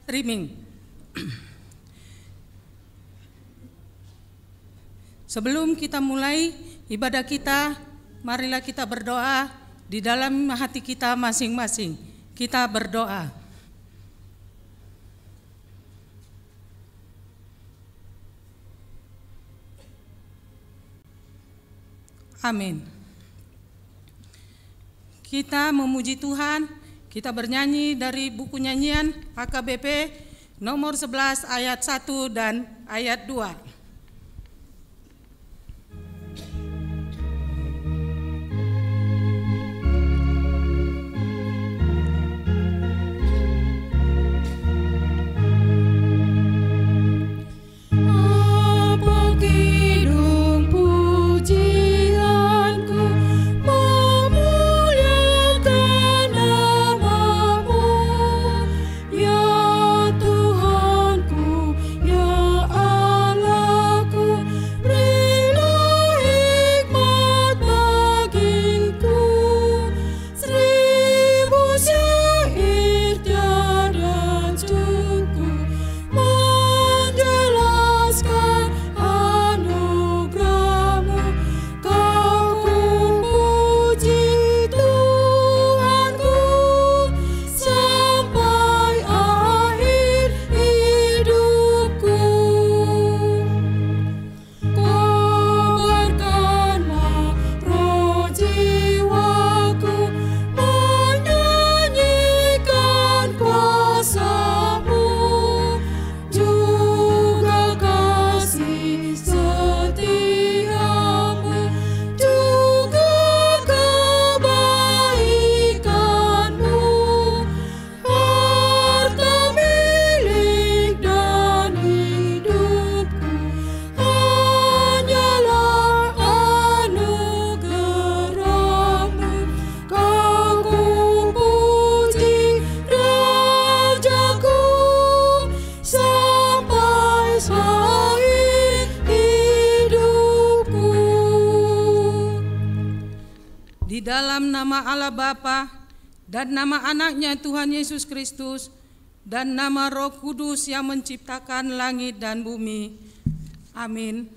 streaming. Sebelum kita mulai ibadah kita, marilah kita berdoa di dalam hati kita masing-masing. Kita berdoa. Amin. Kita memuji Tuhan, kita bernyanyi dari buku nyanyian HKBP nomor 11 ayat 1 dan ayat 2. Dalam nama Allah Bapa dan nama anaknya Tuhan Yesus Kristus dan nama Roh Kudus yang menciptakan langit dan bumi. Amin.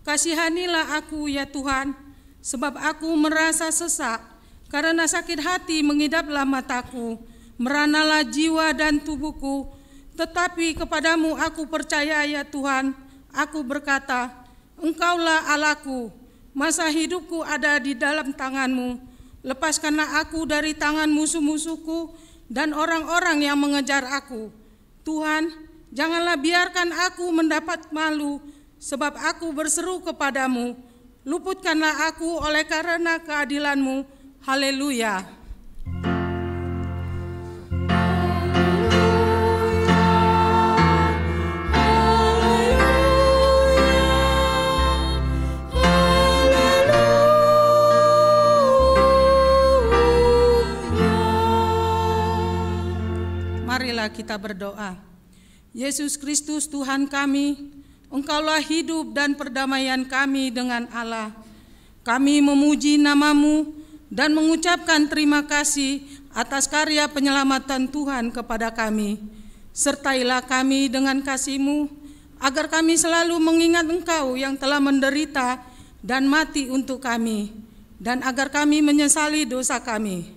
Kasihanilah aku ya Tuhan, sebab aku merasa sesak, karena sakit hati mengidaplah mataku, meranalah jiwa dan tubuhku. Tetapi kepadamu aku percaya ya Tuhan, aku berkata, Engkaulah Allahku. Masa hidupku ada di dalam tangan-Mu. Lepaskanlah aku dari tangan musuh-musuhku dan orang-orang yang mengejar aku. Tuhan, janganlah biarkan aku mendapat malu, sebab aku berseru kepadamu. Luputkanlah aku oleh karena keadilan-Mu. Haleluya. Marilah kita berdoa. Yesus Kristus Tuhan kami, Engkaulah hidup dan perdamaian kami dengan Allah. Kami memuji nama-Mu dan mengucapkan terima kasih atas karya penyelamatan Tuhan kepada kami. Sertailah kami dengan kasih-Mu, agar kami selalu mengingat Engkau yang telah menderita dan mati untuk kami, dan agar kami menyesali dosa kami.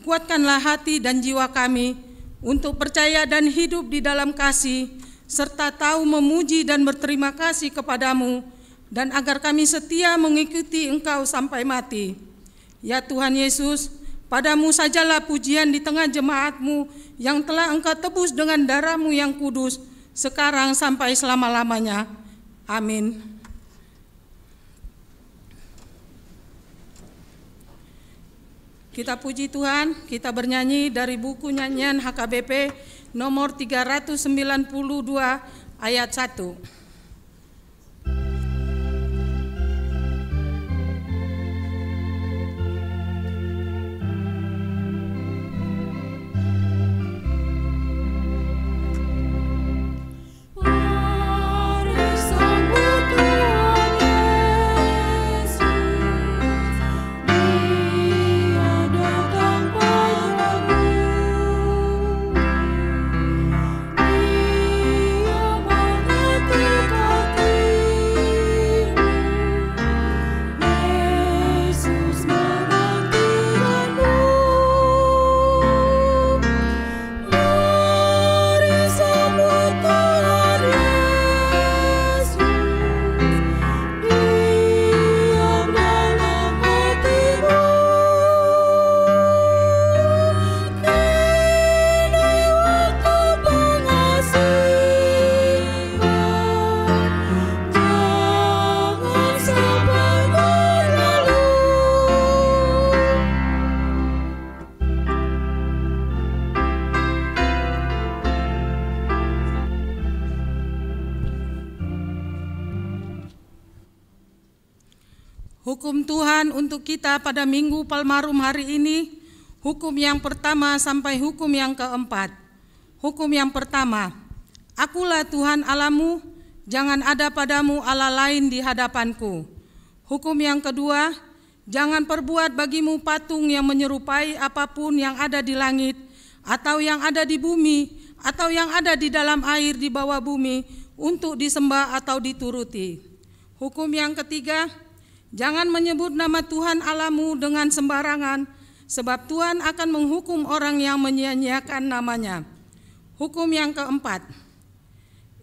Kuatkanlah hati dan jiwa kami untuk percaya dan hidup di dalam kasih, serta tahu memuji dan berterima kasih kepadamu, dan agar kami setia mengikuti Engkau sampai mati. Ya Tuhan Yesus, padamu sajalah pujian di tengah jemaat-Mu yang telah Engkau tebus dengan darah-Mu yang kudus, sekarang sampai selama-lamanya. Amin. Kita puji Tuhan, kita bernyanyi dari buku nyanyian HKBP nomor 392 ayat 1. Hukum Tuhan untuk kita pada Minggu Palmarum hari ini, hukum yang pertama sampai hukum yang keempat. Hukum yang pertama, Akulah Tuhan Allahmu, jangan ada padamu Allah lain di hadapanku. Hukum yang kedua, jangan perbuat bagimu patung yang menyerupai apapun yang ada di langit, atau yang ada di bumi, atau yang ada di dalam air di bawah bumi, untuk disembah atau dituruti. Hukum yang ketiga, jangan menyebut nama Tuhan Allahmu dengan sembarangan, sebab Tuhan akan menghukum orang yang menyia-nyiakan namanya. Hukum yang keempat,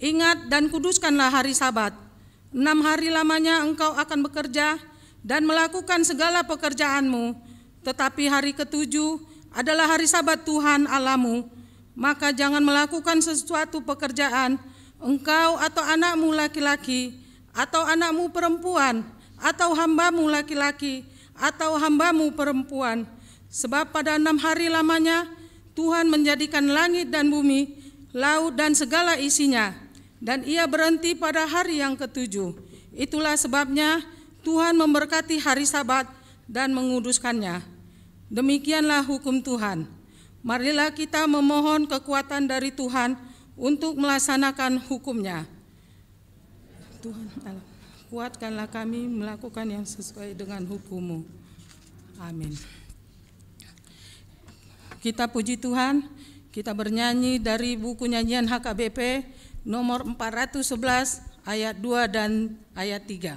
ingat dan kuduskanlah hari Sabat. 6 hari lamanya engkau akan bekerja dan melakukan segala pekerjaanmu, tetapi hari ketujuh adalah hari Sabat Tuhan Allahmu. Maka jangan melakukan sesuatu pekerjaan, engkau atau anakmu laki-laki, atau anakmu perempuan, atau hambamu laki-laki, atau hambamu perempuan. Sebab pada 6 hari lamanya Tuhan menjadikan langit dan bumi, laut dan segala isinya, dan Ia berhenti pada hari yang ketujuh. Itulah sebabnya Tuhan memberkati hari Sabat dan menguduskannya. Demikianlah hukum Tuhan. Marilah kita memohon kekuatan dari Tuhan untuk melaksanakan hukum-Nya. Tuhan Allah, kuatkanlah kami melakukan yang sesuai dengan hukum-Mu. Amin. Kita puji Tuhan, kita bernyanyi dari buku nyanyian HKBP nomor 411 ayat 2 dan ayat 3.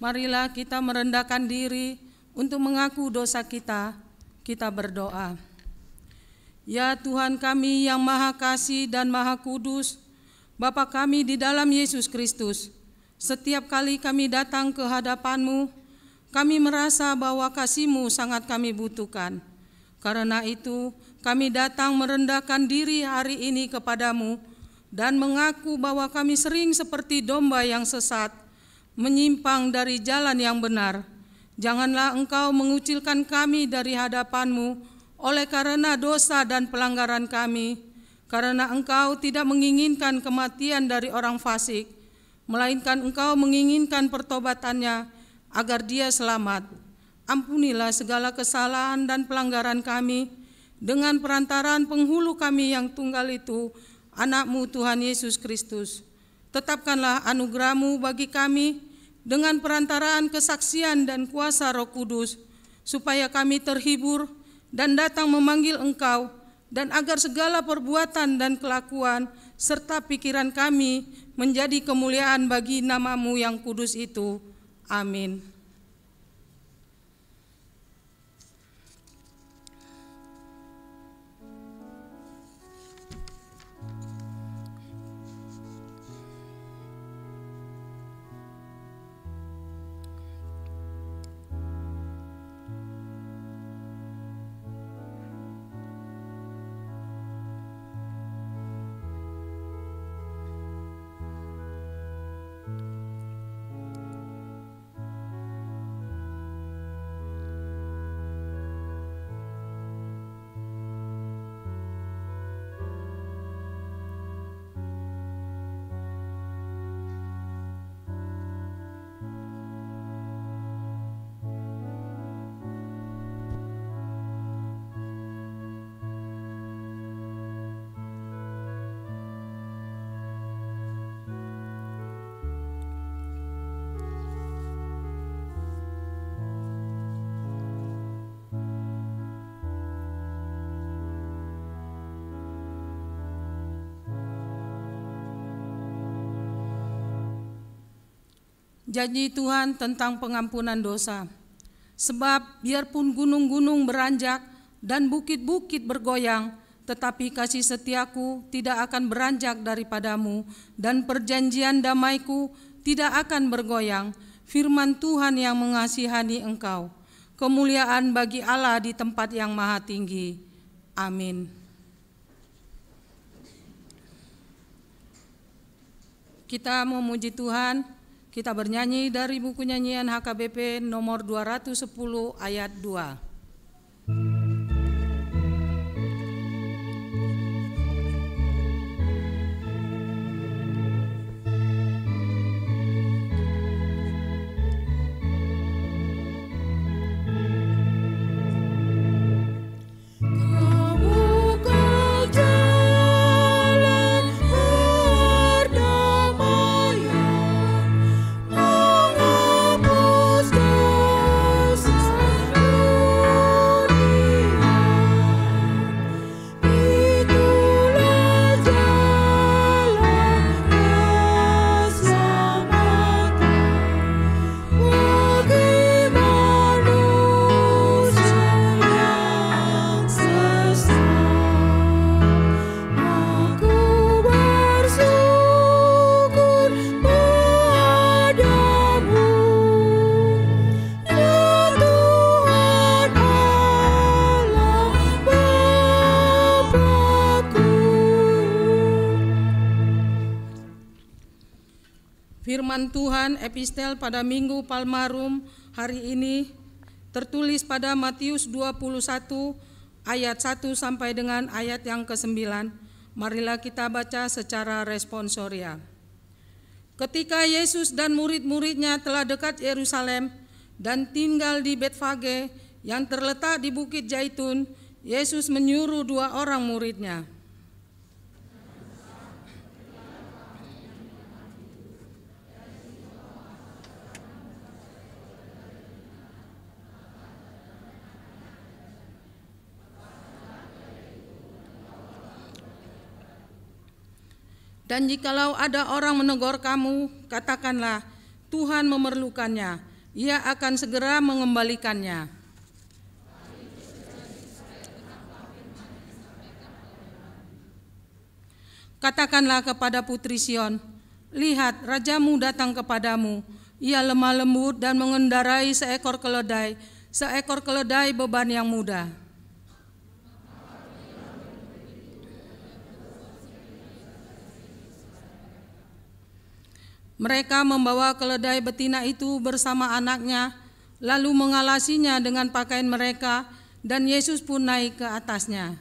Marilah kita merendahkan diri untuk mengaku dosa kita. Kita berdoa. Ya Tuhan kami yang Maha Kasih dan Maha Kudus, Bapa kami di dalam Yesus Kristus, setiap kali kami datang ke hadapan-Mu, kami merasa bahwa kasih-Mu sangat kami butuhkan. Karena itu, kami datang merendahkan diri hari ini kepadamu dan mengaku bahwa kami sering seperti domba yang sesat, menyimpang dari jalan yang benar. Janganlah Engkau mengucilkan kami dari hadapan-Mu oleh karena dosa dan pelanggaran kami, karena Engkau tidak menginginkan kematian dari orang fasik, melainkan Engkau menginginkan pertobatannya agar dia selamat. Ampunilah segala kesalahan dan pelanggaran kami dengan perantaraan penghulu kami yang tunggal itu, Anak-Mu Tuhan Yesus Kristus. tetapkanlah anugerah-Mu bagi kami dengan perantaraan kesaksian dan kuasa Roh Kudus, supaya kami terhibur dan datang memanggil Engkau, dan agar segala perbuatan dan kelakuan serta pikiran kami menjadi kemuliaan bagi nama-Mu yang kudus itu. Amin. Janji Tuhan tentang pengampunan dosa. Sebab biarpun gunung-gunung beranjak dan bukit-bukit bergoyang, tetapi kasih setiaku tidak akan beranjak daripadamu, dan perjanjian damaiku tidak akan bergoyang. Firman Tuhan yang mengasihani engkau. Kemuliaan bagi Allah di tempat yang maha tinggi. Amin. Kita memuji Tuhan. Kita bernyanyi dari buku nyanyian HKBP nomor 210 ayat 2. Firman Tuhan epistel pada Minggu Palmarum hari ini tertulis pada Matius 21 ayat 1 sampai dengan ayat yang ke-9. Marilah kita baca secara responsoria. Ketika Yesus dan murid-muridnya telah dekat Yerusalem dan tinggal di Betfage yang terletak di Bukit Zaitun, Yesus menyuruh 2 orang muridnya. Dan jikalau ada orang menegur kamu, katakanlah, Tuhan memerlukannya, Ia akan segera mengembalikannya. Katakanlah kepada putri Sion, lihat, rajamu datang kepadamu, Ia lemah lembut dan mengendarai seekor keledai beban yang mudah. Mereka membawa keledai betina itu bersama anaknya, lalu mengalasinya dengan pakaian mereka, dan Yesus pun naik ke atasnya.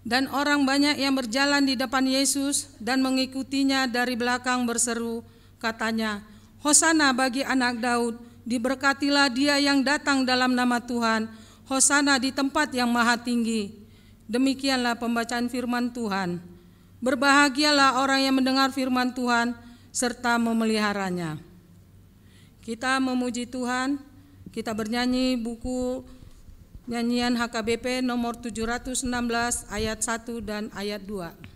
Dan orang banyak yang berjalan di depan Yesus dan mengikutinya dari belakang berseru, katanya, Hosana bagi anak Daud, Diberkatilah dia yang datang dalam nama Tuhan. Hosana di tempat yang maha tinggi. Demikianlah pembacaan firman Tuhan. Berbahagialah orang yang mendengar firman Tuhan serta memeliharanya. Kita memuji Tuhan. Kita bernyanyi buku nyanyian HKBP nomor 716 ayat 1 dan ayat 2.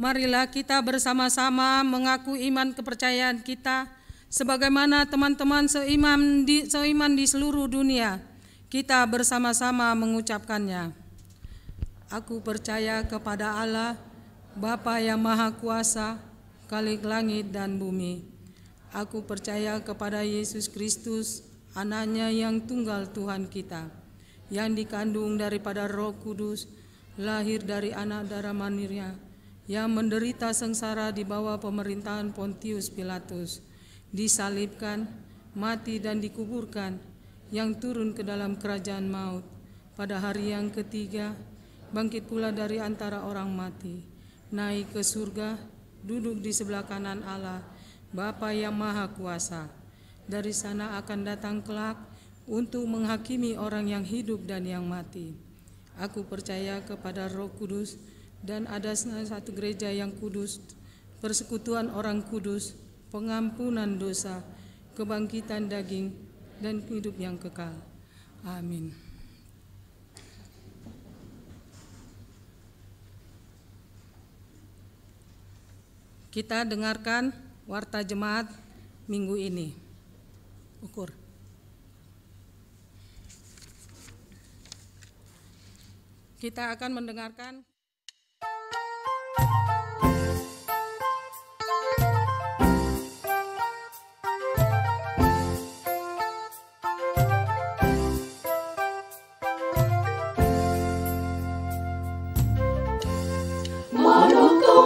Marilah kita bersama-sama mengaku iman kepercayaan kita sebagaimana teman-teman seiman di seluruh dunia. Kita bersama-sama mengucapkannya. Aku percaya kepada Allah, Bapa yang Maha Kuasa, Khalik langit dan bumi. Aku percaya kepada Yesus Kristus, Anaknya yang tunggal Tuhan kita, yang dikandung daripada Roh Kudus, lahir dari anak darah Maria, yang menderita sengsara di bawah pemerintahan Pontius Pilatus, disalibkan, mati dan dikuburkan, yang turun ke dalam kerajaan maut, pada hari yang ketiga, bangkit pula dari antara orang mati, naik ke surga, duduk di sebelah kanan Allah, Bapa yang Maha Kuasa. Dari sana akan datang kelak untuk menghakimi orang yang hidup dan yang mati. Aku percaya kepada Roh Kudus, dan ada satu gereja yang kudus, persekutuan orang kudus, pengampunan dosa, kebangkitan daging, dan hidup yang kekal. Amin. Kita dengarkan warta jemaat minggu ini. Ukur. Kita akan mendengarkan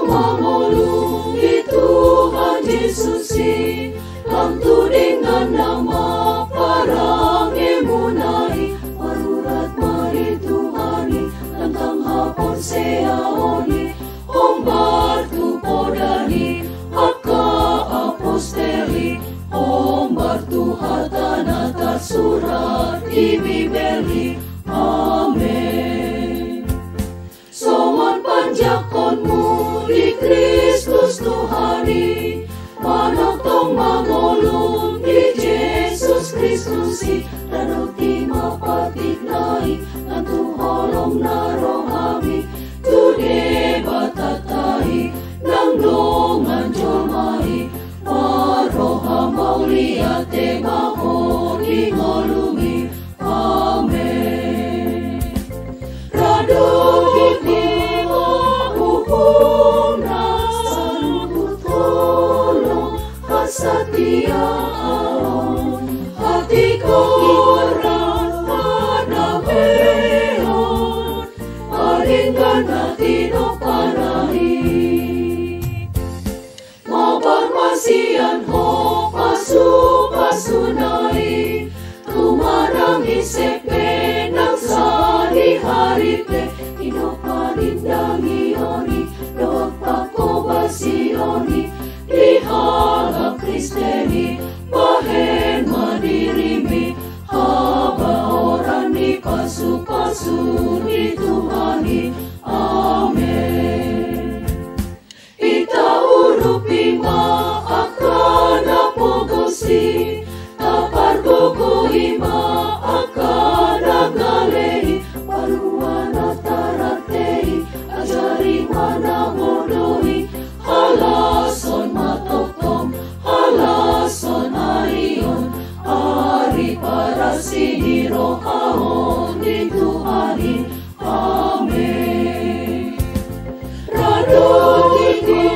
mengulungi Tuhan Yesusi, bantu dengan nama parang emunai, parurat mari Tuhani, tentang hapon seaoni, ombar tu podani, haka aposteli, ombar tu hatana tersurat di Bibeli. Amin. Soman panjakonmu di Kristus Tuhani, manok tong mangolong di Yesus Kristusi, dan setia hati korang pada beon palingan hati no panahi mabar masian ho pasunai tumarang isepe nang sari-hari pe ino palindangi ori dot pakobasioni lihala Kristeni bahen madirimi haba orani pasu-pasu ni Tuhani amen ita urupi ma akan apogosi tapar gogo ima akan agalei paluana taratei ajari mana modoi halason matotom halason aion ari para sihiro haon di Tuhani amen radon iti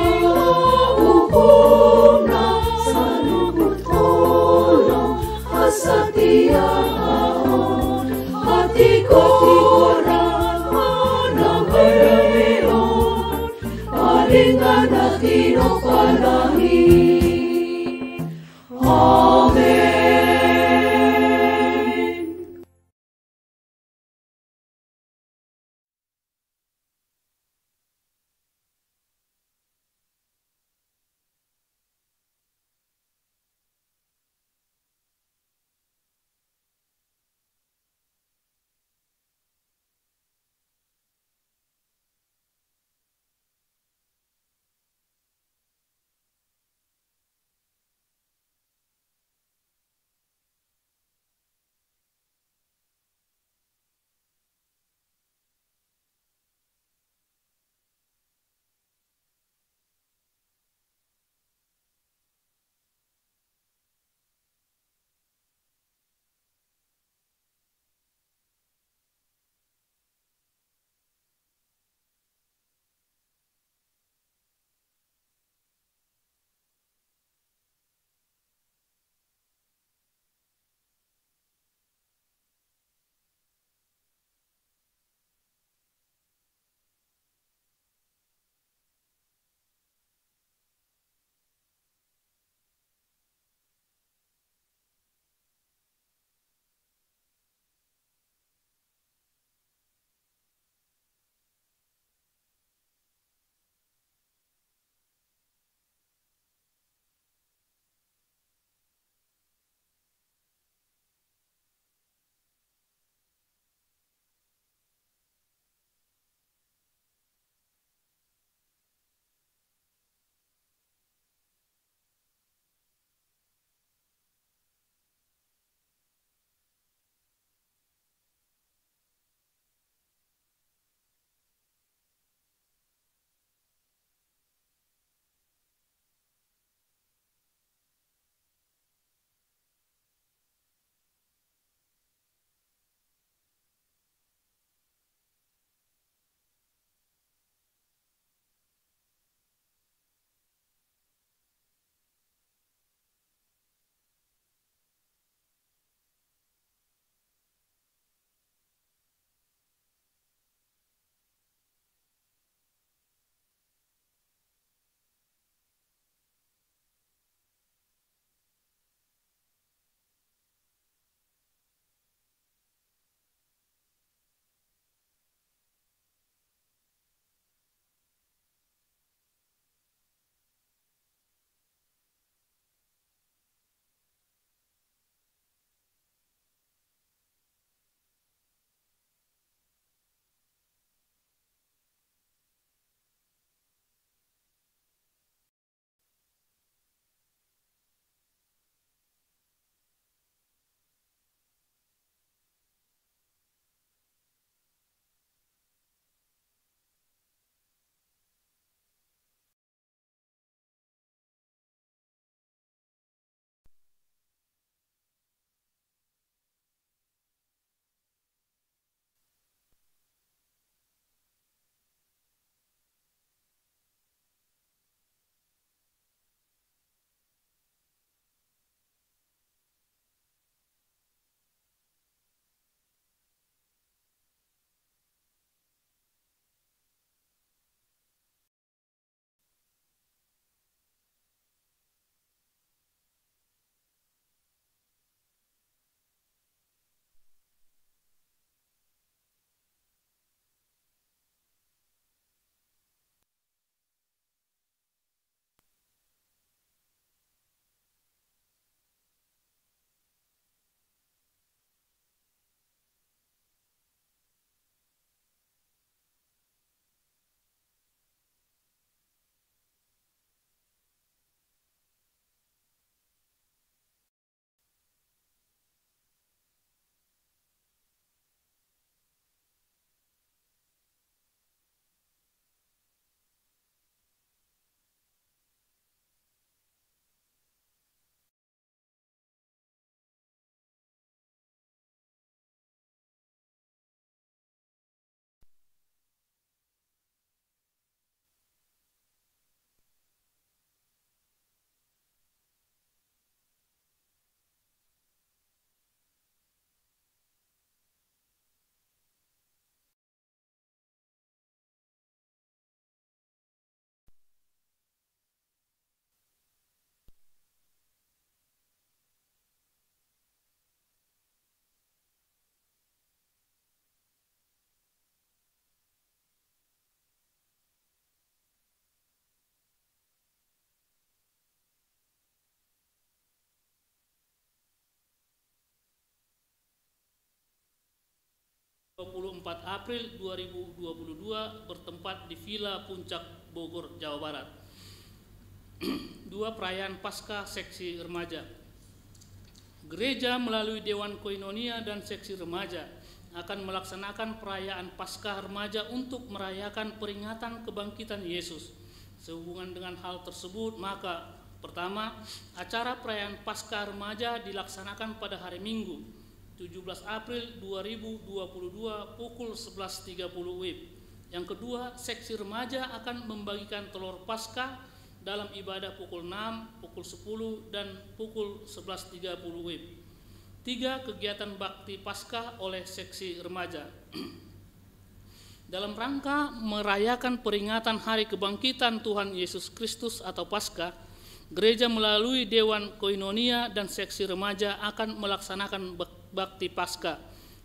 uhuna salubut tolong hasatia haon hati korang mana beon palingan hati no panahi amen. 24 April 2022 bertempat di Villa Puncak, Bogor, Jawa Barat. 2. Perayaan Paskah Seksi Remaja. Gereja melalui Dewan Koinonia dan Seksi Remaja akan melaksanakan perayaan Paskah Remaja untuk merayakan peringatan kebangkitan Yesus. Sehubungan dengan hal tersebut, maka pertama, acara perayaan Paskah Remaja dilaksanakan pada hari Minggu 17 April 2022 pukul 11.30 WIB. Yang kedua, seksi remaja akan membagikan telur Paskah dalam ibadah pukul 6, pukul 10, dan pukul 11.30 WIB. 3. Kegiatan bakti Paskah oleh seksi remaja. Dalam rangka merayakan peringatan Hari Kebangkitan Tuhan Yesus Kristus atau Paskah, gereja melalui Dewan Koinonia dan seksi remaja akan melaksanakan bakti Paskah.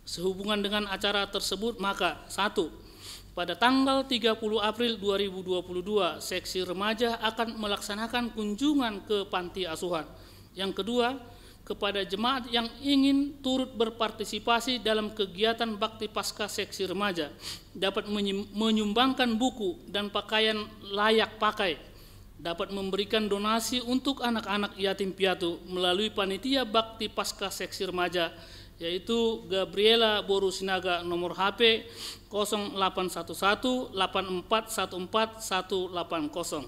Sehubungan dengan acara tersebut, maka 1. Pada tanggal 30 April 2022, seksi remaja akan melaksanakan kunjungan ke panti asuhan. Yang kedua, kepada jemaat yang ingin turut berpartisipasi dalam kegiatan bakti Paskah seksi remaja dapat menyumbangkan buku dan pakaian layak pakai, dapat memberikan donasi untuk anak-anak yatim piatu melalui panitia bakti Paskah seksi remaja, yaitu Gabriela Boru Sinaga, nomor HP 0811 8414 180.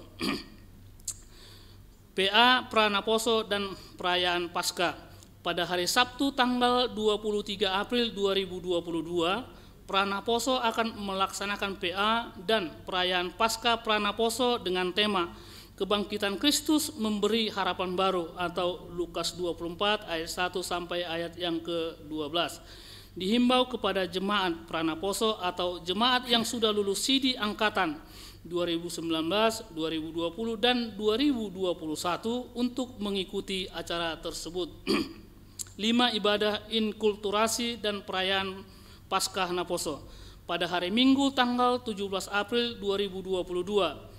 PA Pranaposo dan perayaan Paskah. Pada hari Sabtu tanggal 23 April 2022, Pranaposo akan melaksanakan PA dan perayaan Paskah Pranaposo dengan tema Kebangkitan Kristus memberi harapan baru atau Lukas 24 ayat 1 sampai ayat yang ke-12. Dihimbau kepada jemaat Pranaposo atau jemaat yang sudah lulus sidi angkatan 2019, 2020, dan 2021 untuk mengikuti acara tersebut. 5. Ibadah inkulturasi dan perayaan Paskah Naposo. Pada hari Minggu tanggal 17 April 2022,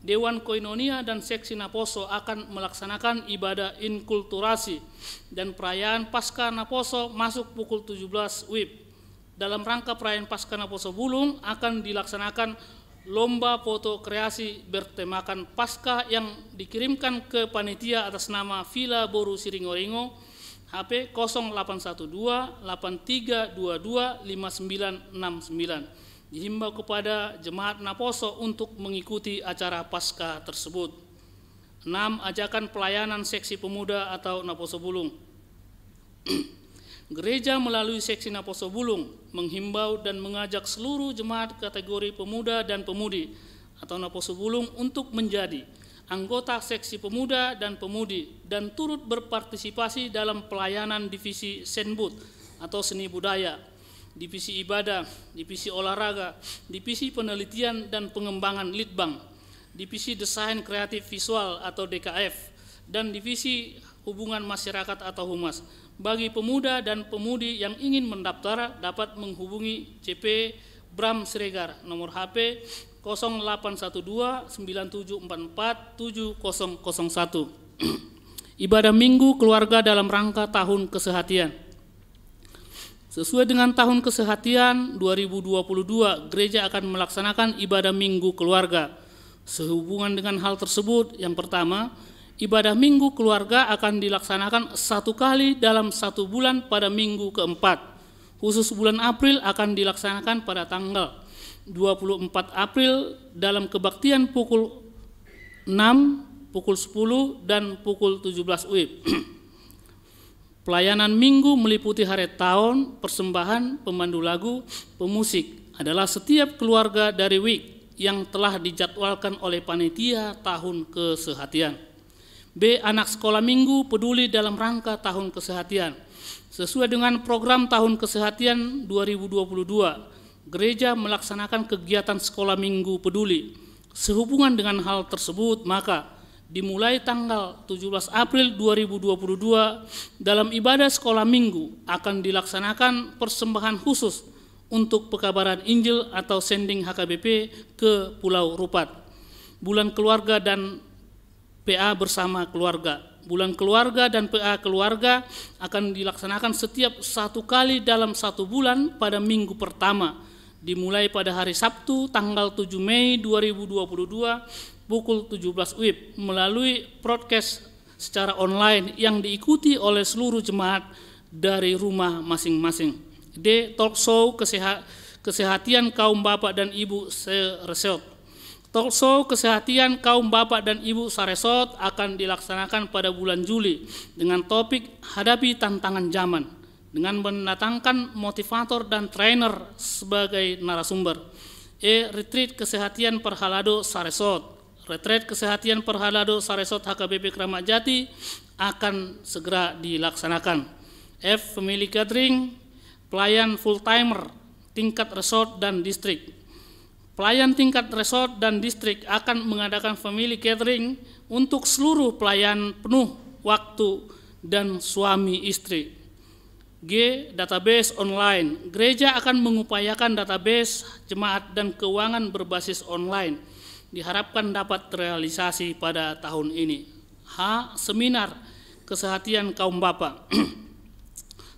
Dewan Koinonia dan Seksi Naposo akan melaksanakan ibadah inkulturasi dan perayaan Paskah Naposo masuk pukul 17 WIB. Dalam rangka perayaan Paskah Naposo Bulung akan dilaksanakan lomba foto kreasi bertemakan Paskah yang dikirimkan ke panitia atas nama Villa Boru Siringoringo, HP 0812 8322 5969. Dihimbau kepada jemaat Naposo untuk mengikuti acara Paskah tersebut. 6. Ajakan pelayanan seksi pemuda atau Naposo Bulung. Gereja melalui seksi Naposo Bulung menghimbau dan mengajak seluruh jemaat kategori pemuda dan pemudi atau Naposo Bulung untuk menjadi anggota seksi pemuda dan pemudi dan turut berpartisipasi dalam pelayanan divisi Senbud atau seni budaya, divisi ibadah, divisi olahraga, divisi penelitian dan pengembangan Litbang, divisi desain kreatif visual atau DKF, dan divisi hubungan masyarakat atau Humas. Bagi pemuda dan pemudi yang ingin mendaftar dapat menghubungi CP Bram Siregar, nomor HP 0812 9744 7001. Ibadah Minggu Keluarga dalam rangka Tahun Kesehatian. Sesuai dengan Tahun Kesehatian 2022, gereja akan melaksanakan ibadah Minggu Keluarga. Sehubungan dengan hal tersebut, yang pertama, ibadah Minggu Keluarga akan dilaksanakan 1 kali dalam 1 bulan pada minggu keempat. Khusus bulan April akan dilaksanakan pada tanggal 24 April dalam kebaktian pukul 6, pukul 10, dan pukul 17 WIB. Pelayanan minggu meliputi hari tahun, persembahan, pemandu lagu, pemusik adalah setiap keluarga dari WIG yang telah dijadwalkan oleh panitia Tahun Kesehatian. B. Anak sekolah minggu peduli dalam rangka Tahun Kesehatian. Sesuai dengan program Tahun Kesehatian 2022, gereja melaksanakan kegiatan sekolah minggu peduli. Sehubungan dengan hal tersebut, maka dimulai tanggal 17 April 2022 dalam ibadah sekolah minggu akan dilaksanakan persembahan khusus untuk pekabaran Injil atau sending HKBP ke Pulau Rupat, bulan keluarga dan PA bersama keluarga. Bulan keluarga dan PA keluarga akan dilaksanakan setiap 1 kali dalam 1 bulan pada minggu pertama, dimulai pada hari Sabtu tanggal 7 Mei 2022 pukul 17 WIB melalui broadcast secara online yang diikuti oleh seluruh jemaat dari rumah masing-masing. D. Talk show kesehatan kaum bapak dan ibu Saresot. Talk show kesehatan kaum bapak dan ibu Saresot akan dilaksanakan pada bulan Juli dengan topik hadapi tantangan zaman dengan mendatangkan motivator dan trainer sebagai narasumber. E. Retreat kesehatan Perhalado Saresot. Retreat kesehatan Perhalado Saresot HKBP Kramat Jati akan segera dilaksanakan. F. Family gathering pelayan full timer tingkat resort dan distrik. Pelayan tingkat resort dan distrik akan mengadakan family gathering untuk seluruh pelayan penuh waktu dan suami istri. G. Database online. Gereja akan mengupayakan database jemaat dan keuangan berbasis online. Diharapkan dapat terrealisasi pada tahun ini. H. Seminar kesehatan kaum bapak.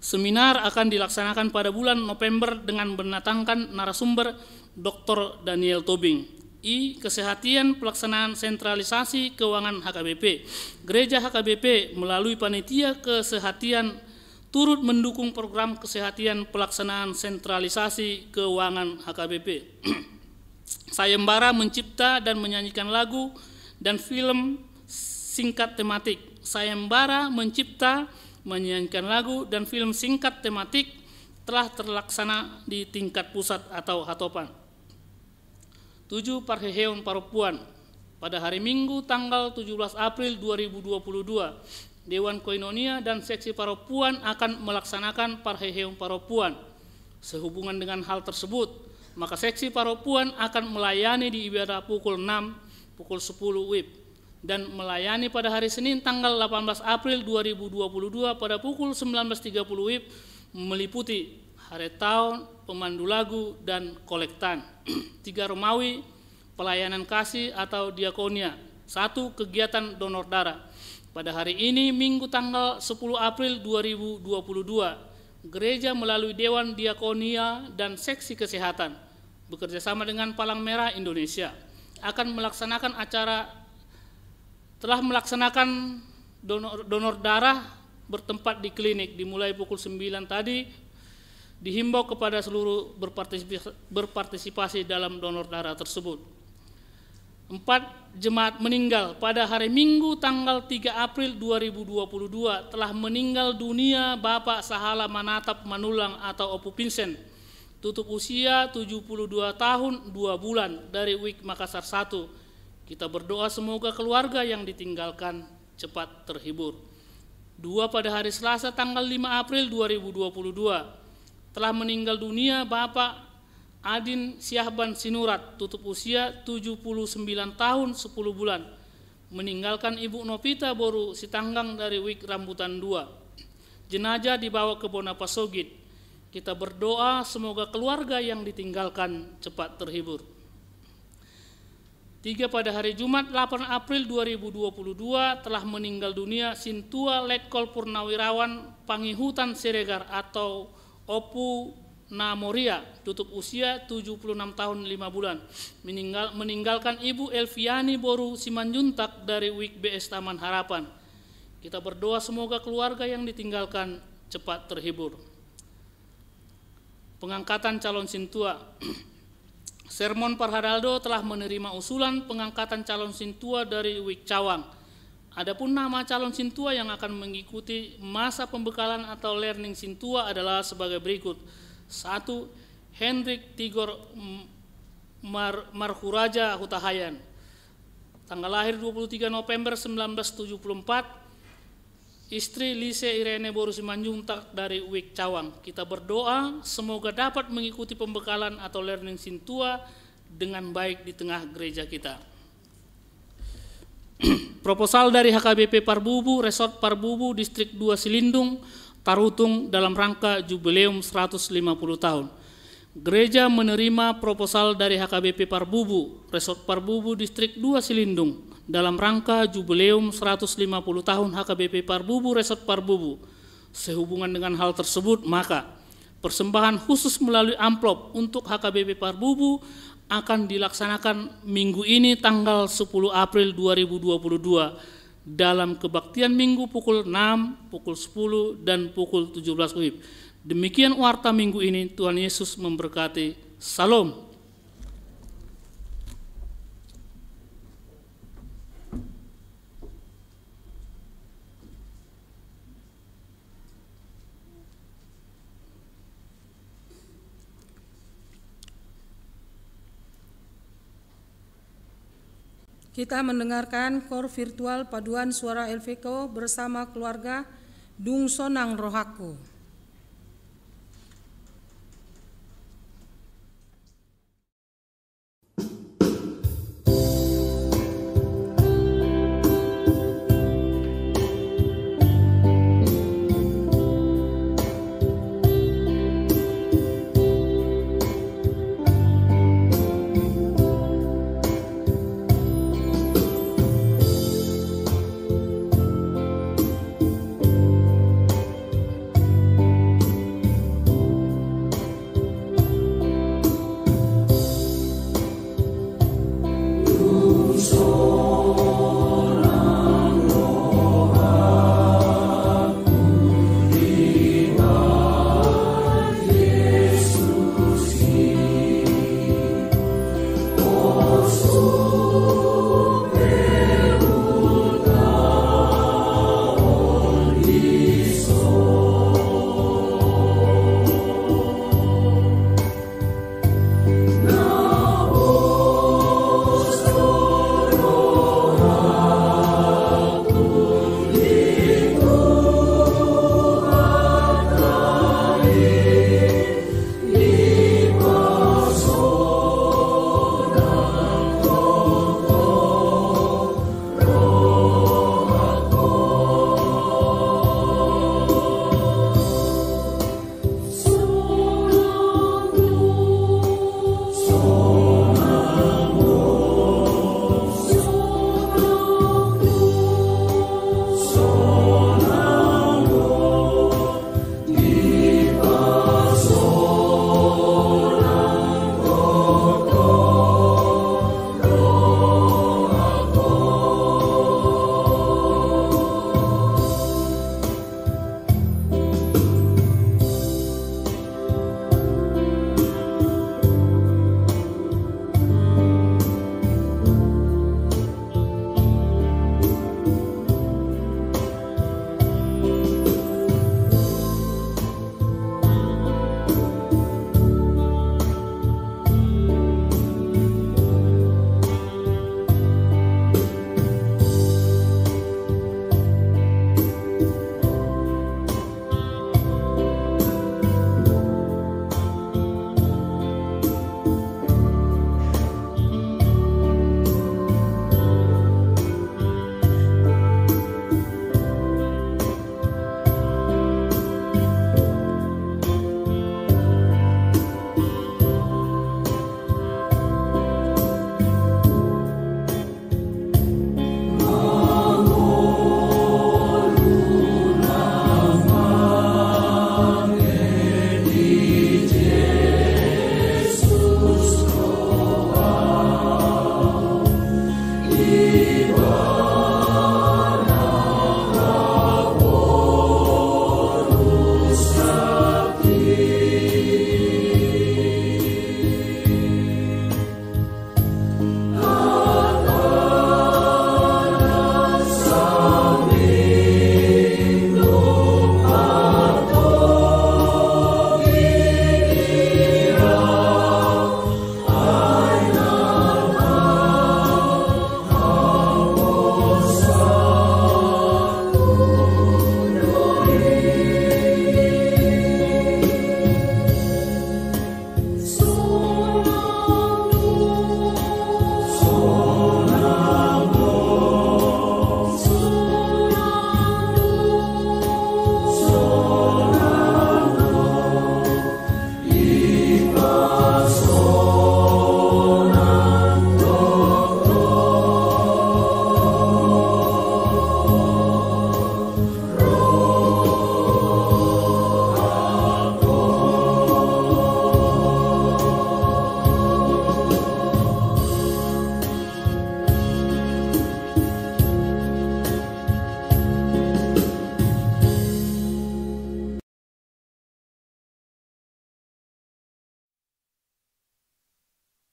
Seminar akan dilaksanakan pada bulan November dengan mendatangkan narasumber Dr. Daniel Tobing. I. Kesehatan pelaksanaan sentralisasi keuangan HKBP. Gereja HKBP melalui panitia kesehatan turut mendukung program kesehatan pelaksanaan sentralisasi keuangan HKBP. Sayembara mencipta dan menyanyikan lagu dan film singkat tematik. Sayembara mencipta, menyanyikan lagu dan film singkat tematik telah terlaksana di tingkat pusat atau hatopan. 7. Parheheon Paropuan. Pada hari Minggu tanggal 17 April 2022, Dewan Koinonia dan Seksi Paropuan akan melaksanakan Parheheon Paropuan. Sehubungan dengan hal tersebut, maka Seksi Paropuan akan melayani di ibadah pukul 6, pukul 10 WIB dan melayani pada hari Senin tanggal 18 April 2022 pada pukul 19.30 WIB meliputi hari tahun, pemandu lagu, dan kolektan. 3. Romawi, pelayanan kasih atau diakonia. 1. Kegiatan donor darah. Pada hari ini, Minggu tanggal 10 April 2022, gereja melalui Dewan Diakonia dan Seksi Kesehatan, bekerjasama dengan Palang Merah Indonesia, akan melaksanakan telah melaksanakan donor darah bertempat di klinik dimulai pukul 9 tadi. Dihimbau kepada seluruh berpartisipasi dalam donor darah tersebut. 4. Jemaat meninggal. Pada hari Minggu tanggal 3 April 2022 telah meninggal dunia Bapak Sahala Manatap Manulang atau Opu Vincent, tutup usia 72 tahun 2 bulan dari WIK Makassar 1. Kita berdoa semoga keluarga yang ditinggalkan cepat terhibur. 2. Pada hari Selasa tanggal 5 April 2022 telah meninggal dunia Bapak Adin Syahban Sinurat, tutup usia 79 tahun 10 bulan, meninggalkan Ibu Novita Boru Sitanggang dari WIK Rambutan 2. Jenazah dibawa ke Bonapasogit. Kita berdoa semoga keluarga yang ditinggalkan cepat terhibur. 3. Pada hari Jumat 8 April 2022 telah meninggal dunia Sintua Letkol Purnawirawan Pangihutan Siregar atau Opu Namoria, tutup usia 76 tahun 5 bulan, meninggalkan Ibu Elviani Boru Simanjuntak dari WIK BS Taman Harapan. Kita berdoa semoga keluarga yang ditinggalkan cepat terhibur. Pengangkatan calon Sintua. Sermon Parhalado telah menerima usulan pengangkatan calon Sintua dari WIK Cawang. Adapun nama calon Sintua yang akan mengikuti masa pembekalan atau learning Sintua adalah sebagai berikut. 1. Hendrik Tigor Marhuraja Hutahayan. Tanggal lahir 23 November 1974. Istri Lise Irene Boru Simanjuntak dari WIK Cawang. Kita berdoa semoga dapat mengikuti pembekalan atau learning Sintua dengan baik di tengah gereja kita. Proposal dari HKBP Parbubu, Resort Parbubu, Distrik 2 Silindung, Tarutung dalam rangka Jubileum 150 tahun. Gereja menerima proposal dari HKBP Parbubu, Resort Parbubu, Distrik 2 Silindung dalam rangka jubileum 150 tahun HKBP Parbubu Resort Parbubu. Sehubungan dengan hal tersebut, maka persembahan khusus melalui amplop untuk HKBP Parbubu akan dilaksanakan minggu ini tanggal 10 April 2022 dalam kebaktian minggu pukul 6, pukul 10, dan pukul 17 WIB. Demikian warta minggu ini. Tuhan Yesus memberkati. Salam. Kita mendengarkan kor virtual paduan suara Elveko bersama keluarga Dung Sonang Rohaku.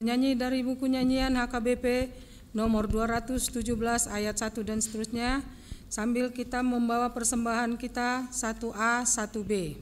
Nyanyi dari buku nyanyian HKBP nomor 217 ayat 1 dan seterusnya, sambil kita membawa persembahan kita 1A, 1B.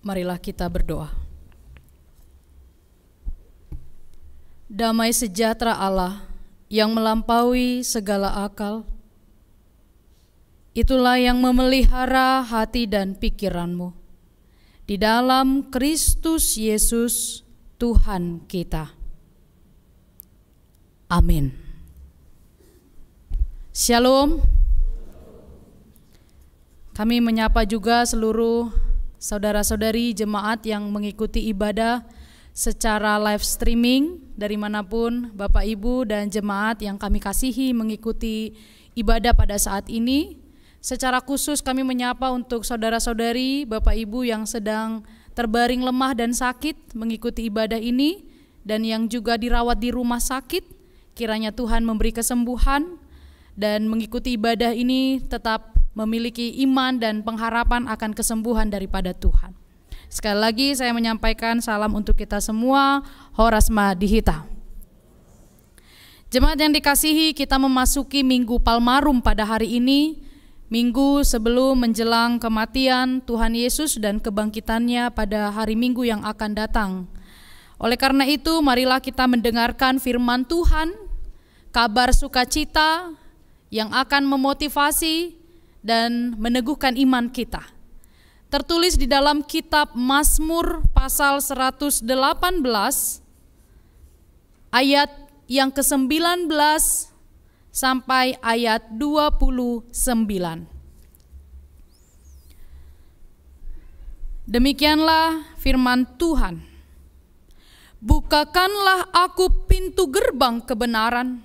Marilah kita berdoa. Damai sejahtera Allah yang melampaui segala akal. Itulah yang memelihara hati dan pikiranmu di dalam Kristus Yesus Tuhan kita. Amin. Shalom. Kami menyapa juga seluruh saudara-saudari jemaat yang mengikuti ibadah secara live streaming dari manapun Bapak Ibu dan jemaat yang kami kasihi mengikuti ibadah pada saat ini. Secara khusus kami menyapa untuk saudara-saudari Bapak Ibu yang sedang terbaring lemah dan sakit mengikuti ibadah ini, dan yang juga dirawat di rumah sakit. Kiranya Tuhan memberi kesembuhan dan mengikuti ibadah ini tetap memiliki iman dan pengharapan akan kesembuhan daripada Tuhan. Sekali lagi saya menyampaikan salam untuk kita semua, Horasma Dihita. Jemaat yang dikasihi, kita memasuki Minggu Palmarum pada hari ini, minggu sebelum menjelang kematian Tuhan Yesus dan kebangkitannya pada hari Minggu yang akan datang. Oleh karena itu, marilah kita mendengarkan firman Tuhan, kabar sukacita yang akan memotivasi dan meneguhkan iman kita. Tertulis di dalam kitab Mazmur pasal 118 ayat yang ke-19 sampai ayat 29. Demikianlah firman Tuhan. Bukakanlah aku pintu gerbang kebenaran,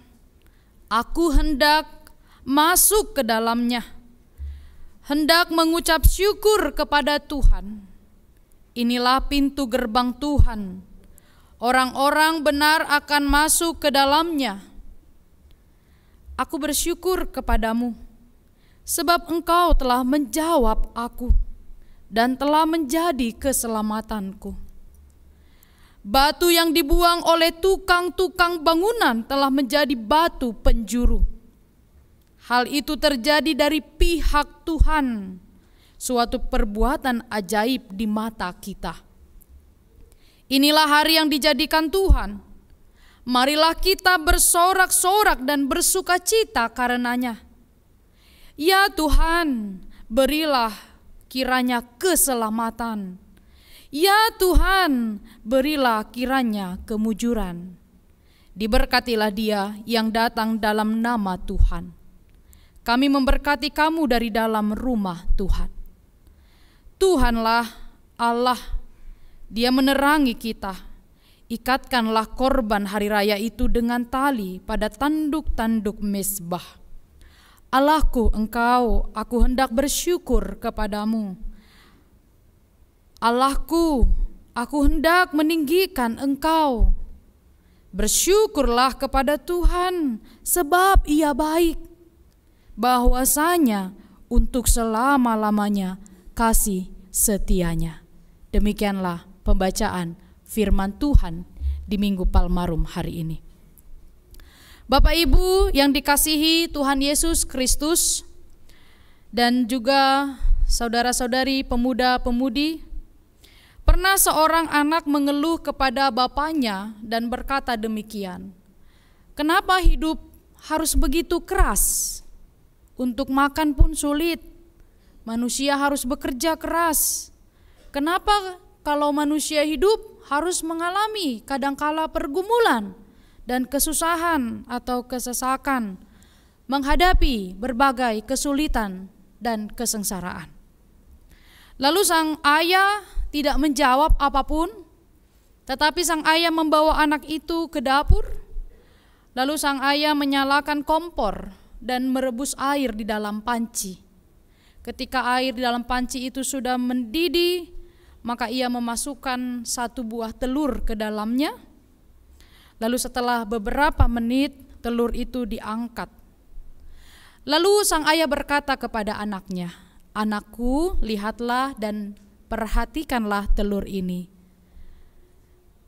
aku hendak masuk ke dalamnya, hendak mengucap syukur kepada Tuhan. Inilah pintu gerbang Tuhan, orang-orang benar akan masuk ke dalamnya. Aku bersyukur kepadamu, sebab Engkau telah menjawab aku dan telah menjadi keselamatanku. Batu yang dibuang oleh tukang-tukang bangunan telah menjadi batu penjuru. Hal itu terjadi dari pihak Tuhan, suatu perbuatan ajaib di mata kita. Inilah hari yang dijadikan Tuhan. Marilah kita bersorak-sorak dan bersukacita karenanya. Ya Tuhan, berilah kiranya keselamatan. Ya Tuhan, berilah kiranya kemujuran. Diberkatilah dia yang datang dalam nama Tuhan. Kami memberkati kamu dari dalam rumah Tuhan. Tuhanlah Allah, Dia menerangi kita. Ikatkanlah korban hari raya itu dengan tali pada tanduk-tanduk mezbah. Allahku, Engkau, aku hendak bersyukur kepadamu. Allahku, aku hendak meninggikan Engkau. Bersyukurlah kepada Tuhan, sebab Ia baik. Bahwasanya untuk selama-lamanya kasih setianya. Demikianlah pembacaan firman Tuhan di Minggu Palmarum hari ini. Bapak Ibu yang dikasihi Tuhan Yesus Kristus, dan juga saudara-saudari pemuda-pemudi, pernah seorang anak mengeluh kepada bapaknya dan berkata demikian, "Kenapa hidup harus begitu keras? Untuk makan pun sulit, manusia harus bekerja keras. Kenapa kalau manusia hidup harus mengalami kadangkala pergumulan dan kesusahan atau kesesakan, menghadapi berbagai kesulitan dan kesengsaraan?" Lalu sang ayah tidak menjawab apapun, tetapi sang ayah membawa anak itu ke dapur. Lalu sang ayah menyalakan kompor dan merebus air di dalam panci. Ketika air di dalam panci itu sudah mendidih, maka ia memasukkan satu buah telur ke dalamnya. Lalu setelah beberapa menit, telur itu diangkat. Lalu sang ayah berkata kepada anaknya, "Anakku, lihatlah dan perhatikanlah telur ini.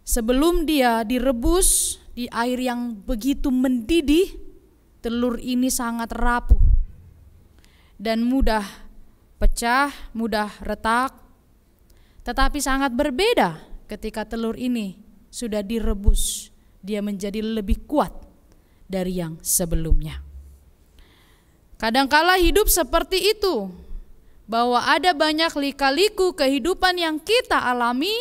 Sebelum dia direbus di air yang begitu mendidih, telur ini sangat rapuh dan mudah pecah, mudah retak. Tetapi sangat berbeda ketika telur ini sudah direbus, dia menjadi lebih kuat dari yang sebelumnya. Kadangkala hidup seperti itu, bahwa ada banyak lika-liku kehidupan yang kita alami,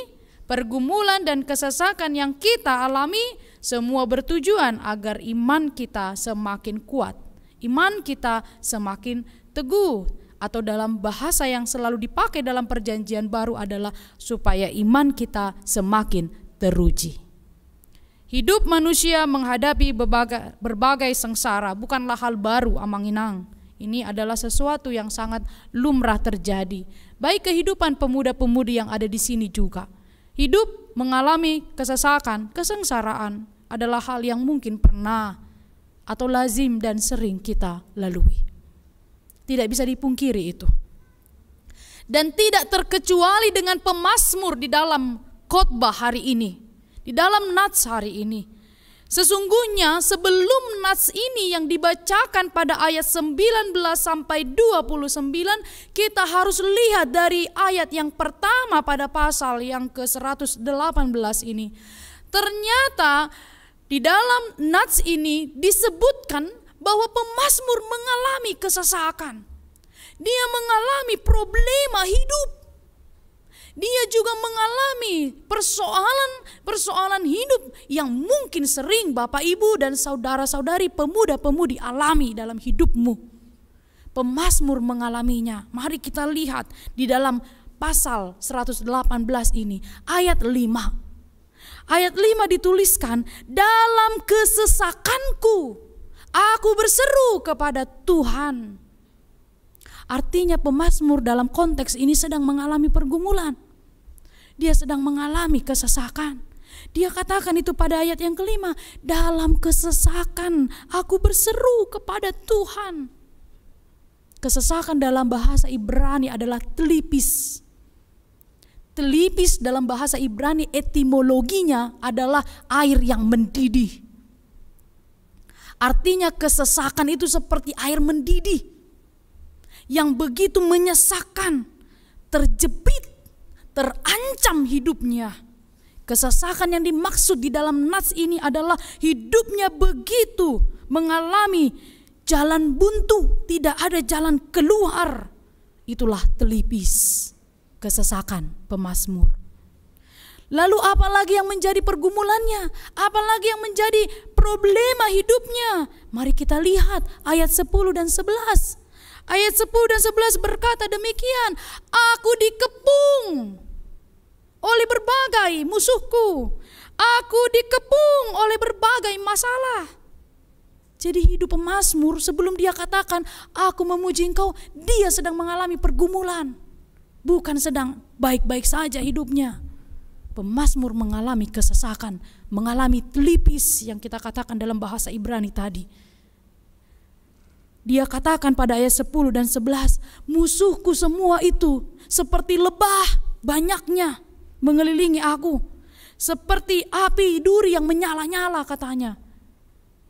pergumulan dan kesesakan yang kita alami, semua bertujuan agar iman kita semakin kuat, iman kita semakin teguh, atau dalam bahasa yang selalu dipakai dalam Perjanjian Baru adalah supaya iman kita semakin teruji. Hidup manusia menghadapi berbagai sengsara bukanlah hal baru amang-inang. Ini adalah sesuatu yang sangat lumrah terjadi. Baik kehidupan pemuda-pemudi yang ada di sini juga. Hidup mengalami kesesakan, kesengsaraan adalah hal yang mungkin pernah atau lazim dan sering kita lalui. Tidak bisa dipungkiri itu. Dan tidak terkecuali dengan pemazmur di dalam khotbah hari ini. Di dalam nats hari ini. Sesungguhnya sebelum nats ini yang dibacakan pada ayat 19 sampai 29, kita harus lihat dari ayat yang pertama pada pasal yang ke-118 ini. Ternyata di dalam nats ini disebutkan bahwa pemazmur mengalami kesesakan. Dia mengalami problema hidup. Dia juga mengalami persoalan hidup yang mungkin sering Bapak Ibu dan saudara-saudari pemuda-pemudi alami dalam hidupmu. Pemazmur mengalaminya. Mari kita lihat di dalam pasal 118 ini ayat 5. Ayat 5 dituliskan, dalam kesesakanku aku berseru kepada Tuhan. Artinya pemazmur dalam konteks ini sedang mengalami pergumulan. Dia sedang mengalami kesesakan. Dia katakan itu pada ayat yang kelima, dalam kesesakan aku berseru kepada Tuhan. Kesesakan dalam bahasa Ibrani adalah telipis. Telipis dalam bahasa Ibrani etimologinya adalah air yang mendidih. Artinya kesesakan itu seperti air mendidih yang begitu menyesakkan, terjepit, terancam hidupnya. Kesesakan yang dimaksud di dalam nats ini adalah hidupnya begitu mengalami jalan buntu, tidak ada jalan keluar. Itulah telipis, kesesakan pemazmur. Lalu apalagi yang menjadi pergumulannya? Apalagi yang menjadi problema hidupnya? Mari kita lihat ayat 10 dan 11. Ayat 10 dan 11 berkata demikian, aku dikepung oleh berbagai musuhku, aku dikepung oleh berbagai masalah. Jadi hidup pemazmur sebelum dia katakan aku memuji engkau, dia sedang mengalami pergumulan, bukan sedang baik-baik saja hidupnya. Pemazmur mengalami kesesakan, mengalami telipis yang kita katakan dalam bahasa Ibrani tadi. Dia katakan pada ayat 10 dan 11, musuhku semua itu seperti lebah banyaknya mengelilingi aku. Seperti api duri yang menyala-nyala katanya.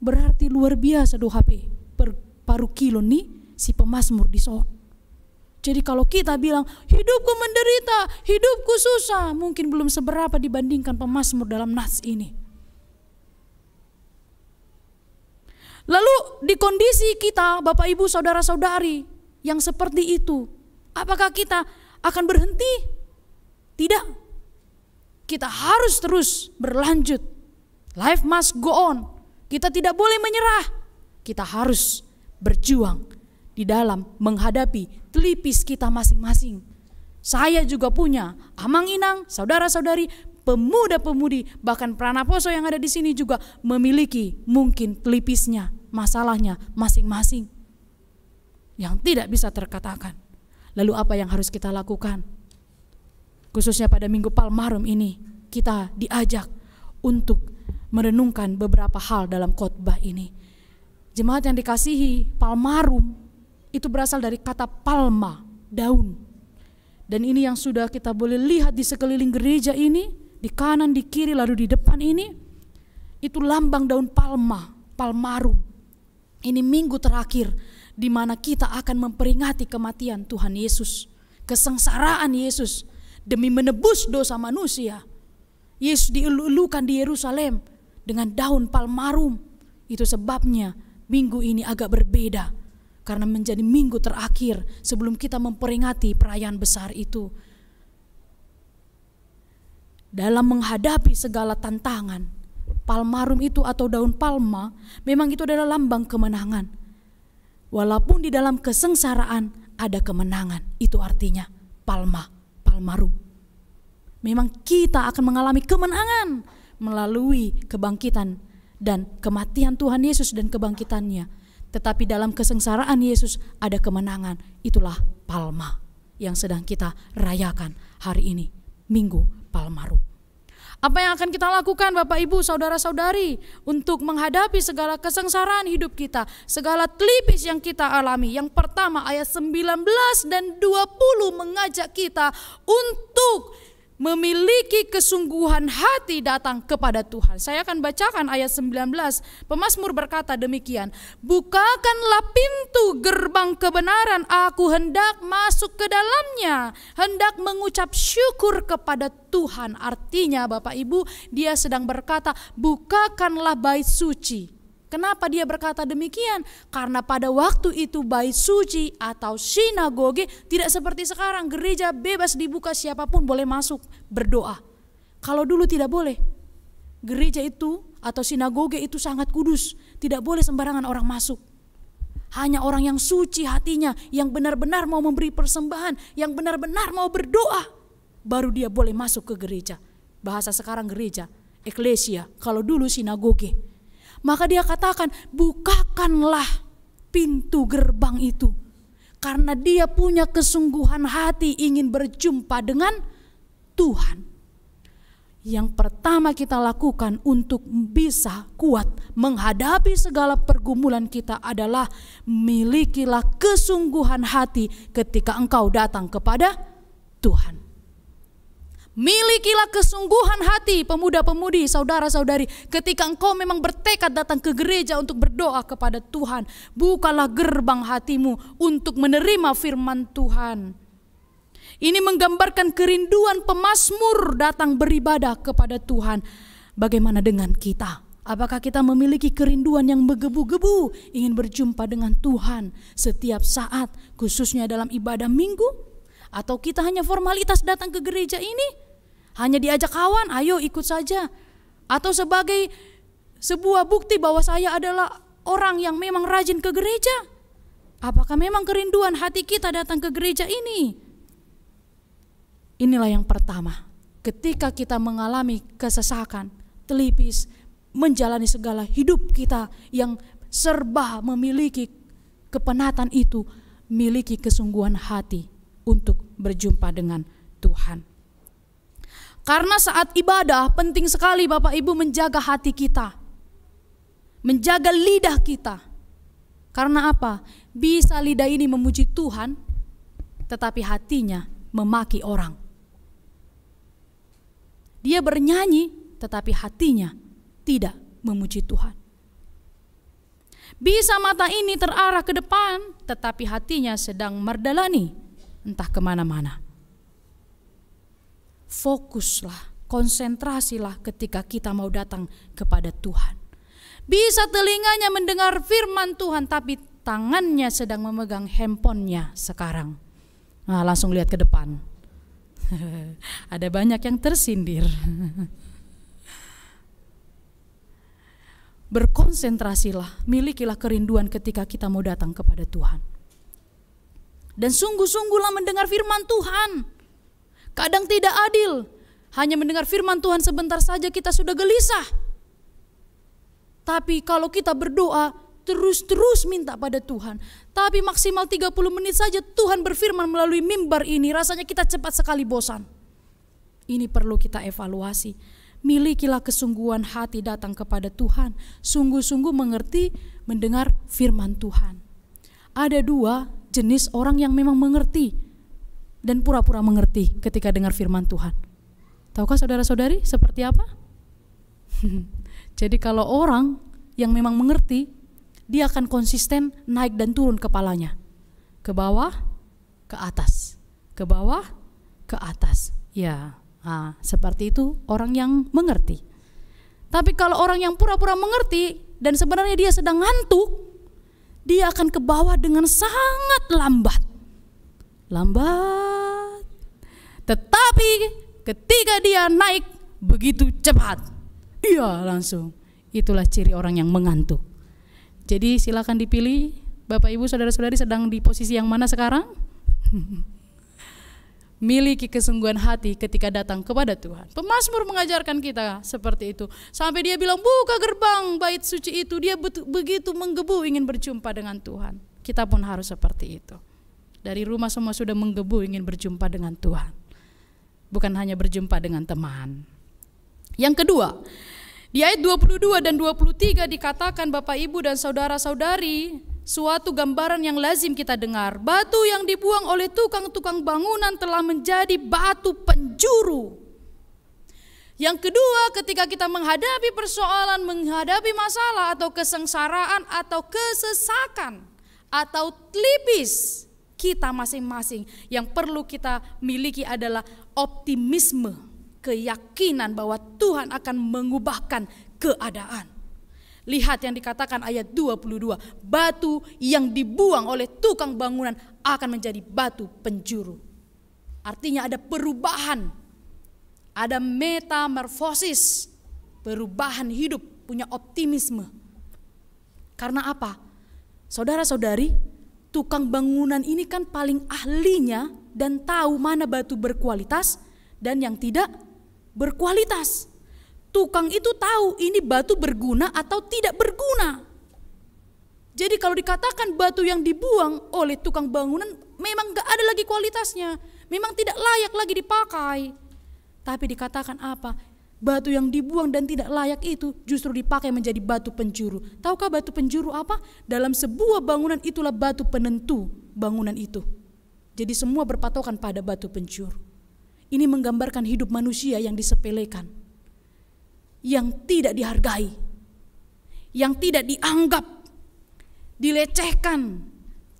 Berarti luar biasa doh HP. Paru kilo nih si pemazmur di soal. Jadi kalau kita bilang hidupku menderita, hidupku susah, mungkin belum seberapa dibandingkan pemazmur dalam nats ini. Lalu di kondisi kita Bapak Ibu saudara-saudari yang seperti itu, apakah kita akan berhenti? Tidak. Kita harus terus berlanjut. Life must go on. Kita tidak boleh menyerah. Kita harus berjuang di dalam menghadapi telipis kita masing-masing. Saya juga punya amang-inang, saudara-saudari, pemuda-pemudi, bahkan pranaposo yang ada di sini juga memiliki mungkin telipisnya, masalahnya masing-masing yang tidak bisa terkatakan. Lalu apa yang harus kita lakukan? Khususnya pada Minggu Palmarum ini kita diajak untuk merenungkan beberapa hal dalam khotbah ini. Jemaat yang dikasihi, Palmarum itu berasal dari kata palma, daun. Dan ini yang sudah kita boleh lihat di sekeliling gereja ini, di kanan, di kiri, lalu di depan ini, itu lambang daun palma, palmarum. Ini minggu terakhir di mana kita akan memperingati kematian Tuhan Yesus, kesengsaraan Yesus demi menebus dosa manusia. Yesus dielulukan di Yerusalem dengan daun palmarum Itu sebabnya minggu ini agak berbeda, karena menjadi minggu terakhir sebelum kita memperingati perayaan besar itu. Dalam menghadapi segala tantangan, palmarum itu atau daun palma memang itu adalah lambang kemenangan. Walaupun di dalam kesengsaraan ada kemenangan, itu artinya palmarum. Memang kita akan mengalami kemenangan melalui kebangkitan dan kematian Tuhan Yesus dan kebangkitannya. Tetapi dalam kesengsaraan Yesus ada kemenangan. Itulah Palma yang sedang kita rayakan hari ini, Minggu Palmarum. Apa yang akan kita lakukan Bapak Ibu Saudara-saudari untuk menghadapi segala kesengsaraan hidup kita, segala telipis yang kita alami? Yang pertama, ayat 19 dan 20 mengajak kita untuk memiliki kesungguhan hati datang kepada Tuhan. Saya akan bacakan ayat 19. Pemazmur berkata demikian, bukakanlah pintu gerbang kebenaran, aku hendak masuk ke dalamnya, hendak mengucap syukur kepada Tuhan. Artinya Bapak Ibu, dia sedang berkata, bukakanlah bait suci. Kenapa dia berkata demikian? Karena pada waktu itu bait suci atau sinagoge tidak seperti sekarang, gereja bebas dibuka, siapapun boleh masuk berdoa. Kalau dulu tidak boleh. Gereja itu atau sinagoge itu sangat kudus, tidak boleh sembarangan orang masuk. Hanya orang yang suci hatinya, yang benar-benar mau memberi persembahan, yang benar-benar mau berdoa, baru dia boleh masuk ke gereja. Bahasa sekarang gereja, eklesia, kalau dulu sinagoge. Maka dia katakan, bukakanlah pintu gerbang itu. Karena dia punya kesungguhan hati ingin berjumpa dengan Tuhan. Yang pertama kita lakukan untuk bisa kuat menghadapi segala pergumulan kita adalah milikilah kesungguhan hati ketika engkau datang kepada Tuhan. Milikilah kesungguhan hati pemuda-pemudi, saudara-saudari, ketika engkau memang bertekad datang ke gereja untuk berdoa kepada Tuhan. Bukalah gerbang hatimu untuk menerima firman Tuhan. Ini menggambarkan kerinduan pemazmur datang beribadah kepada Tuhan. Bagaimana dengan kita? Apakah kita memiliki kerinduan yang menggebu-gebu ingin berjumpa dengan Tuhan setiap saat, khususnya dalam ibadah minggu? Atau kita hanya formalitas datang ke gereja ini? Hanya diajak kawan, ayo ikut saja. Atau sebagai sebuah bukti bahwa saya adalah orang yang memang rajin ke gereja? Apakah memang kerinduan hati kita datang ke gereja ini? Inilah yang pertama. Ketika kita mengalami kesesakan, telipis, menjalani segala hidup kita yang serba memiliki kepenatan itu, miliki kesungguhan hati untuk berjumpa dengan Tuhan. Karena saat ibadah penting sekali Bapak Ibu menjaga hati kita, menjaga lidah kita. Karena apa? Bisa lidah ini memuji Tuhan, tetapi hatinya memaki orang. Dia bernyanyi, tetapi hatinya tidak memuji Tuhan. Bisa mata ini terarah ke depan, tetapi hatinya sedang merdalani entah kemana-mana. Fokuslah, konsentrasilah ketika kita mau datang kepada Tuhan. Bisa telinganya mendengar firman Tuhan, tapi tangannya sedang memegang handphonenya sekarang. Nah, langsung lihat ke depan. Ada banyak yang tersindir. Berkonsentrasilah, milikilah kerinduan ketika kita mau datang kepada Tuhan. Dan sungguh-sungguhlah mendengar firman Tuhan. Kadang tidak adil, hanya mendengar firman Tuhan sebentar saja kita sudah gelisah. Tapi kalau kita berdoa, terus minta pada Tuhan. Tapi maksimal 30 menit saja Tuhan berfirman melalui mimbar ini, rasanya kita cepat sekali bosan. Ini perlu kita evaluasi. Milikilah kesungguhan hati datang kepada Tuhan. Sungguh-sungguh mengerti, mendengar firman Tuhan. Ada dua jenis orang yang memang mengerti dan pura-pura mengerti ketika dengar firman Tuhan. Tahukah saudara-saudari seperti apa? Jadi kalau orang yang memang mengerti, dia akan konsisten naik dan turun kepalanya. Ke bawah, ke atas. Ke bawah, ke atas. Ya, seperti itu orang yang mengerti. Tapi kalau orang yang pura-pura mengerti, dan sebenarnya dia sedang ngantuk, dia akan ke bawah dengan sangat lambat. Tetapi ketika dia naik begitu cepat, iya langsung. Itulah ciri orang yang mengantuk. Jadi silakan dipilih, Bapak Ibu saudara-saudari sedang di posisi yang mana sekarang? Miliki kesungguhan hati ketika datang kepada Tuhan. Pemazmur mengajarkan kita seperti itu. Sampai dia bilang, buka gerbang bait suci itu. Dia begitu menggebu ingin berjumpa dengan Tuhan. Kita pun harus seperti itu. Dari rumah semua sudah menggebu ingin berjumpa dengan Tuhan. Bukan hanya berjumpa dengan teman. Yang kedua, di ayat 22 dan 23 dikatakan Bapak Ibu dan saudara-saudari, suatu gambaran yang lazim kita dengar. Batu yang dibuang oleh tukang-tukang bangunan telah menjadi batu penjuru. Yang kedua, ketika kita menghadapi persoalan, menghadapi masalah atau kesengsaraan atau kesesakan atau telipis, kita masing-masing yang perlu kita miliki adalah optimisme, keyakinan bahwa Tuhan akan mengubahkan keadaan. Lihat yang dikatakan ayat 22, batu yang dibuang oleh tukang bangunan akan menjadi batu penjuru. Artinya ada perubahan, ada metamorfosis, perubahan hidup, punya optimisme. Karena apa? Saudara-saudari, tukang bangunan ini kan paling ahlinya dan tahu mana batu berkualitas dan yang tidak berkualitas. Tukang itu tahu ini batu berguna atau tidak berguna. Jadi kalau dikatakan batu yang dibuang oleh tukang bangunan memang gak ada lagi kualitasnya, memang tidak layak lagi dipakai. Tapi dikatakan apa? Batu yang dibuang dan tidak layak itu justru dipakai menjadi batu penjuru. Tahukah batu penjuru apa? Dalam sebuah bangunan itulah batu penentu bangunan itu. Jadi semua berpatokan pada batu penjuru. Ini menggambarkan hidup manusia yang disepelekan, yang tidak dihargai, yang tidak dianggap, dilecehkan,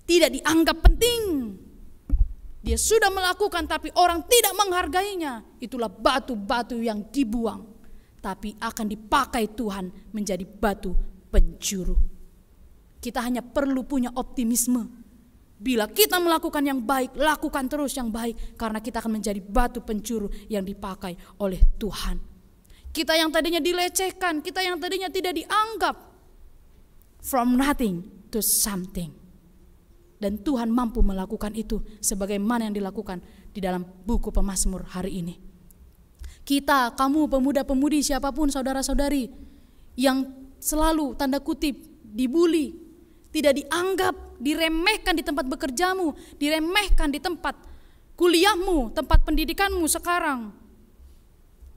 tidak dianggap penting. Dia sudah melakukan tapi orang tidak menghargainya. Itulah batu-batu yang dibuang, tapi akan dipakai Tuhan menjadi batu penjuru. Kita hanya perlu punya optimisme. Bila kita melakukan yang baik, lakukan terus yang baik, karena kita akan menjadi batu penjuru yang dipakai oleh Tuhan. Kita yang tadinya dilecehkan, kita yang tadinya tidak dianggap, from nothing to something. Dan Tuhan mampu melakukan itu sebagaimana yang dilakukan di dalam buku Pemazmur hari ini. Kita, kamu pemuda-pemudi siapapun saudara-saudari yang selalu tanda kutip dibully, tidak dianggap, diremehkan di tempat bekerjamu, diremehkan di tempat kuliahmu, tempat pendidikanmu sekarang.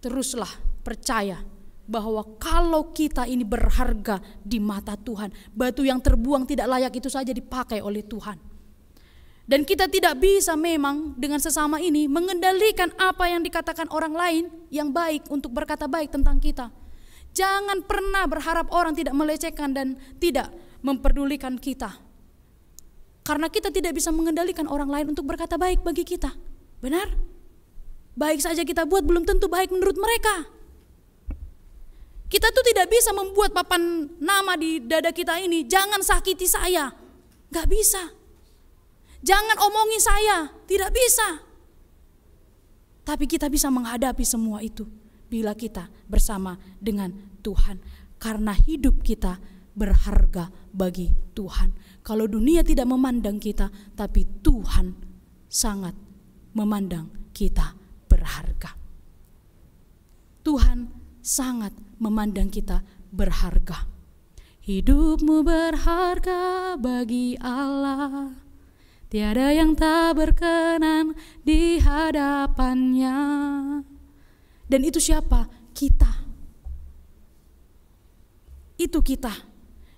Teruslah percaya bahwa kalau kita ini berharga di mata Tuhan, batu yang terbuang tidak layak itu saja dipakai oleh Tuhan. Dan kita tidak bisa memang dengan sesama ini mengendalikan apa yang dikatakan orang lain yang baik untuk berkata baik tentang kita. Jangan pernah berharap orang tidak melecehkan dan tidak memperdulikan kita. Karena kita tidak bisa mengendalikan orang lain untuk berkata baik bagi kita. Benar? Baik saja kita buat belum tentu baik menurut mereka. Kita tuh tidak bisa membuat papan nama di dada kita ini, jangan sakiti saya. Gak bisa. Jangan omongi saya, tidak bisa. Tapi kita bisa menghadapi semua itu bila kita bersama dengan Tuhan. Karena hidup kita berharga bagi Tuhan. Kalau dunia tidak memandang kita, tapi Tuhan sangat memandang kita berharga. Tuhan sangat memandang kita berharga. Hidupmu berharga bagi Allah. Tiada yang tak berkenan di hadapannya. Dan itu siapa? Kita. Itu kita.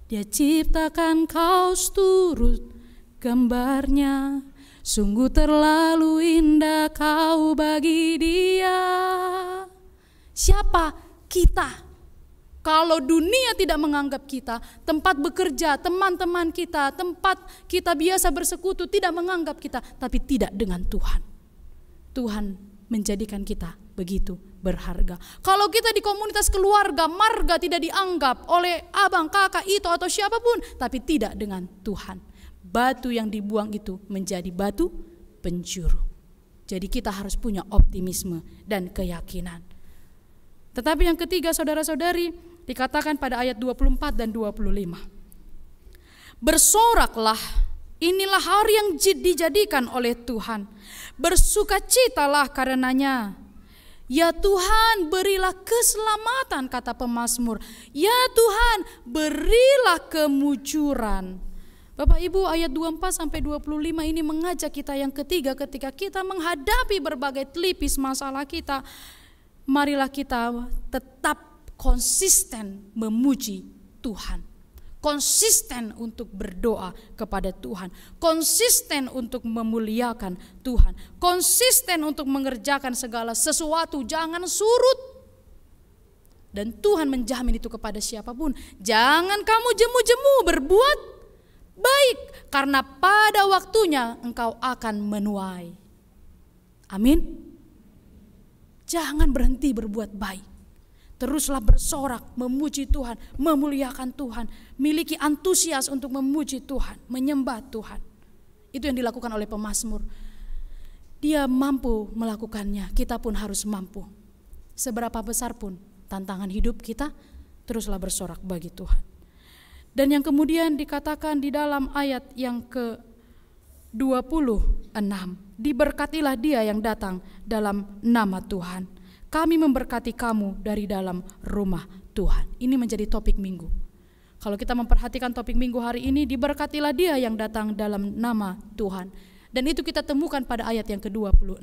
Dia ciptakan kaus turut gambarnya. Sungguh terlalu indah kau bagi dia. Siapa? Kita. Kalau dunia tidak menganggap kita, tempat bekerja, teman-teman kita, tempat kita biasa bersekutu tidak menganggap kita, tapi tidak dengan Tuhan. Tuhan menjadikan kita begitu berharga. Kalau kita di komunitas keluarga, marga tidak dianggap oleh abang, kakak, itu atau siapapun, tapi tidak dengan Tuhan. Batu yang dibuang itu menjadi batu penjuru. Jadi kita harus punya optimisme dan keyakinan. Tetapi yang ketiga, saudara-saudari, dikatakan pada ayat 24 dan 25. Bersoraklah, inilah hari yang dijadikan oleh Tuhan. Bersukacitalah karenanya. Ya Tuhan, berilah keselamatan, kata pemazmur. Ya Tuhan, berilah kemujuran. Bapak Ibu, ayat 24 sampai 25 ini mengajak kita yang ketiga, ketika kita menghadapi berbagai telipis masalah kita, marilah kita tetap konsisten memuji Tuhan. Konsisten untuk berdoa kepada Tuhan, konsisten untuk memuliakan Tuhan, konsisten untuk mengerjakan segala sesuatu, jangan surut. Dan Tuhan menjamin itu kepada siapapun. Jangan kamu jemu-jemu berbuat baik, karena pada waktunya engkau akan menuai. Amin. Jangan berhenti berbuat baik. Teruslah bersorak, memuji Tuhan, memuliakan Tuhan, miliki antusias untuk memuji Tuhan, menyembah Tuhan. Itu yang dilakukan oleh pemazmur. Dia mampu melakukannya, kita pun harus mampu. Seberapa besar pun tantangan hidup kita, teruslah bersorak bagi Tuhan. Dan yang kemudian dikatakan di dalam ayat yang ke-26, diberkatilah dia yang datang dalam nama Tuhan. Kami memberkati kamu dari dalam rumah Tuhan. Ini menjadi topik minggu. Kalau kita memperhatikan topik minggu hari ini, diberkatilah dia yang datang dalam nama Tuhan. Dan itu kita temukan pada ayat yang ke-26.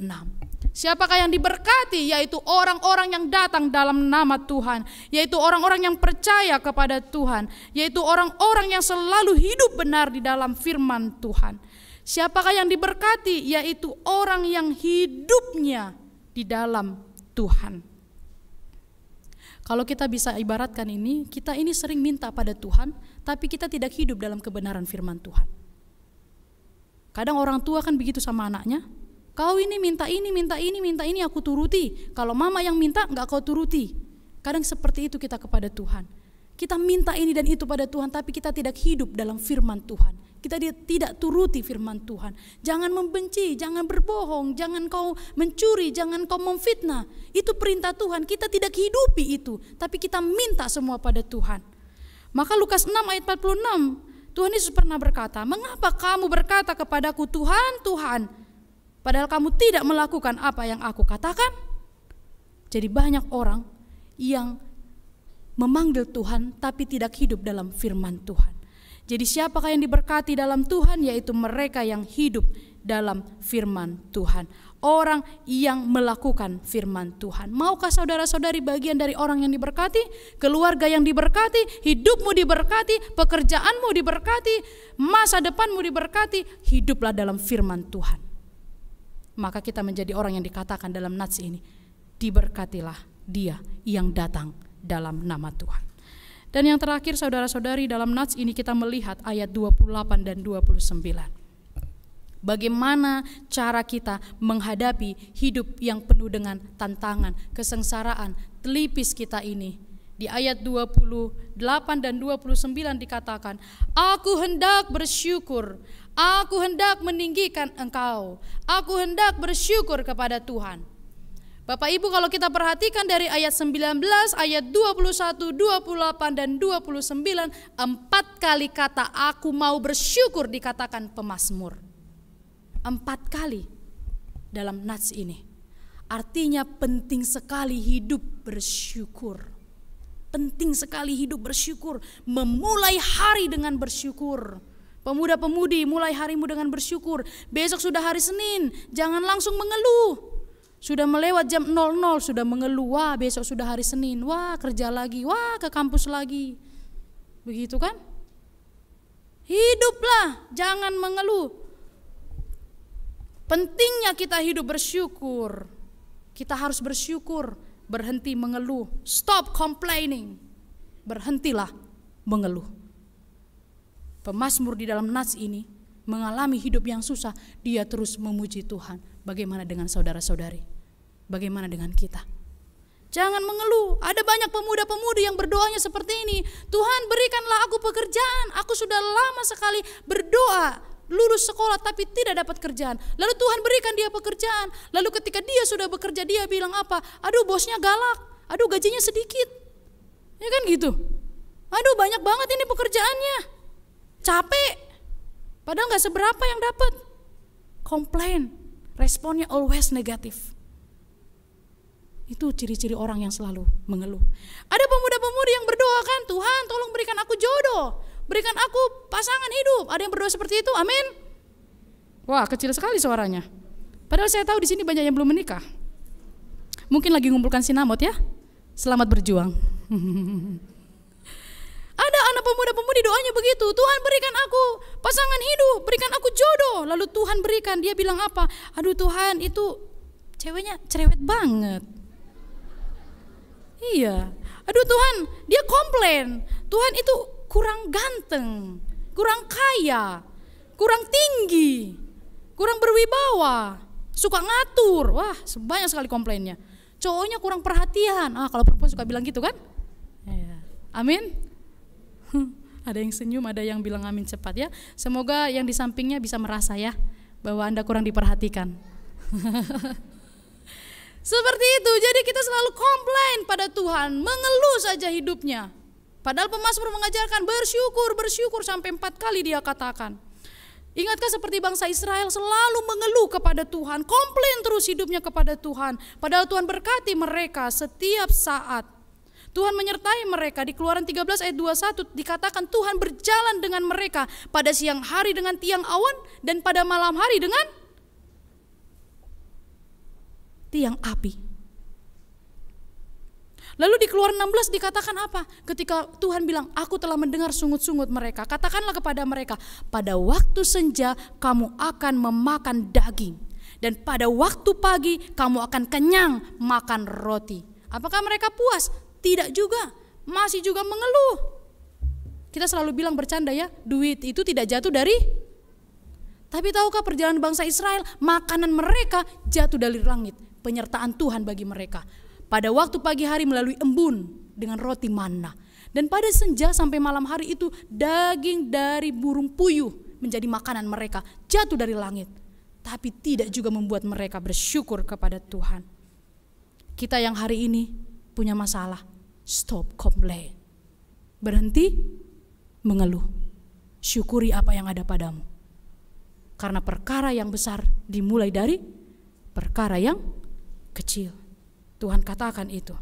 Siapakah yang diberkati? Yaitu orang-orang yang datang dalam nama Tuhan. Yaitu orang-orang yang percaya kepada Tuhan. Yaitu orang-orang yang selalu hidup benar di dalam firman Tuhan. Siapakah yang diberkati? Yaitu orang yang hidupnya di dalam Tuhan. Kalau kita bisa ibaratkan ini, kita ini sering minta pada Tuhan, tapi kita tidak hidup dalam kebenaran firman Tuhan. Kadang orang tua kan begitu sama anaknya, kau ini minta ini, minta ini, minta ini, aku turuti. Kalau mama yang minta, enggak kau turuti. Kadang seperti itu kita kepada Tuhan. Kita minta ini dan itu pada Tuhan, tapi kita tidak hidup dalam firman Tuhan. Kita tidak turuti firman Tuhan. Jangan membenci, jangan berbohong, jangan kau mencuri, jangan kau memfitnah. Itu perintah Tuhan, kita tidak hidupi itu, tapi kita minta semua pada Tuhan. Maka Lukas 6 ayat 46, Tuhan Yesus pernah berkata, mengapa kamu berkata kepadaku Tuhan, Tuhan, padahal kamu tidak melakukan apa yang aku katakan? Jadi banyak orang yang memanggil Tuhan tapi tidak hidup dalam firman Tuhan. Jadi siapakah yang diberkati dalam Tuhan? Yaitu mereka yang hidup dalam firman Tuhan. Orang yang melakukan firman Tuhan. Maukah saudara-saudari bagian dari orang yang diberkati? Keluarga yang diberkati, hidupmu diberkati, pekerjaanmu diberkati, masa depanmu diberkati. Hiduplah dalam firman Tuhan. Maka kita menjadi orang yang dikatakan dalam nats ini, diberkatilah dia yang datang dalam nama Tuhan. Dan yang terakhir saudara-saudari, dalam nats ini kita melihat ayat 28 dan 29. Bagaimana cara kita menghadapi hidup yang penuh dengan tantangan, kesengsaraan, telipis kita ini. Di ayat 28 dan 29 dikatakan, aku hendak bersyukur, aku hendak meninggikan engkau, aku hendak bersyukur kepada Tuhan. Bapak Ibu, kalau kita perhatikan dari ayat 19, ayat 21, 28 dan 29, 4 kali kata aku mau bersyukur dikatakan pemazmur. 4 kali dalam nats ini. Artinya penting sekali hidup bersyukur. Penting sekali hidup bersyukur. Memulai hari dengan bersyukur. Pemuda-pemudi, mulai harimu dengan bersyukur. Besok sudah hari Senin, jangan langsung mengeluh. Sudah melewat jam 00 sudah mengeluh, wah besok sudah hari Senin, wah kerja lagi, wah ke kampus lagi. Begitu kan? Hiduplah, jangan mengeluh. Pentingnya kita hidup bersyukur. Kita harus bersyukur, berhenti mengeluh. Stop complaining. Berhentilah mengeluh. Pemazmur di dalam nats ini mengalami hidup yang susah, dia terus memuji Tuhan. Bagaimana dengan saudara-saudari? Bagaimana dengan kita? Jangan mengeluh. Ada banyak pemuda-pemudi yang berdoanya seperti ini. Tuhan, berikanlah aku pekerjaan. Aku sudah lama sekali berdoa, lulus sekolah tapi tidak dapat kerjaan. Lalu Tuhan berikan dia pekerjaan. Lalu ketika dia sudah bekerja, dia bilang apa? Aduh, bosnya galak. Aduh, gajinya sedikit. Ya kan gitu. Aduh, banyak banget ini pekerjaannya. Capek. Padahal gak seberapa yang dapat. Komplain. Responnya always negatif. Itu ciri-ciri orang yang selalu mengeluh. Ada pemuda-pemudi yang berdoa kan, Tuhan tolong berikan aku jodoh, berikan aku pasangan hidup. Ada yang berdoa seperti itu, amin. Wah, kecil sekali suaranya. Padahal saya tahu di sini banyak yang belum menikah. Mungkin lagi ngumpulkan sinamot ya. Selamat berjuang. Ada anak pemuda-pemudi doanya begitu, Tuhan berikan aku pasangan hidup, berikan aku jodoh. Lalu Tuhan berikan, dia bilang apa? Aduh Tuhan, itu ceweknya cerewet banget. Iya, aduh Tuhan, dia komplain, Tuhan itu kurang ganteng, kurang kaya, kurang tinggi, kurang berwibawa, suka ngatur. Wah, banyak sekali komplainnya. Cowoknya kurang perhatian. Kalau perempuan suka bilang gitu kan? Ya. Amin. Ada yang senyum, ada yang bilang amin cepat ya. Semoga yang di sampingnya bisa merasa ya bahwa Anda kurang diperhatikan. Seperti itu, jadi kita selalu komplain pada Tuhan, mengeluh saja hidupnya. Padahal pemazmur mengajarkan bersyukur sampai 4 kali dia katakan. Ingatkah seperti bangsa Israel selalu mengeluh kepada Tuhan, komplain terus hidupnya kepada Tuhan. Padahal Tuhan berkati mereka setiap saat. Tuhan menyertai mereka. Di Keluaran 13 ayat 21 dikatakan Tuhan berjalan dengan mereka pada siang hari dengan tiang awan dan pada malam hari dengan tiang api. Lalu di Keluaran 16 dikatakan apa? Ketika Tuhan bilang, aku telah mendengar sungut-sungut mereka. Katakanlah kepada mereka, pada waktu senja kamu akan memakan daging. Dan pada waktu pagi kamu akan kenyang makan roti. Apakah mereka puas? Tidak juga, masih juga mengeluh. Kita selalu bilang bercanda ya, duit itu tidak jatuh dari. Tapi tahukah perjalanan bangsa Israel, makanan mereka jatuh dari langit. Penyertaan Tuhan bagi mereka. Pada waktu pagi hari melalui embun dengan roti manna. Dan pada senja sampai malam hari itu daging dari burung puyuh menjadi makanan mereka. Jatuh dari langit. Tapi tidak juga membuat mereka bersyukur kepada Tuhan. Kita yang hari ini punya masalah. Stop complain. Berhenti mengeluh. Syukuri apa yang ada padamu. Karena perkara yang besar dimulai dari perkara yang kecil. Tuhan katakan itu.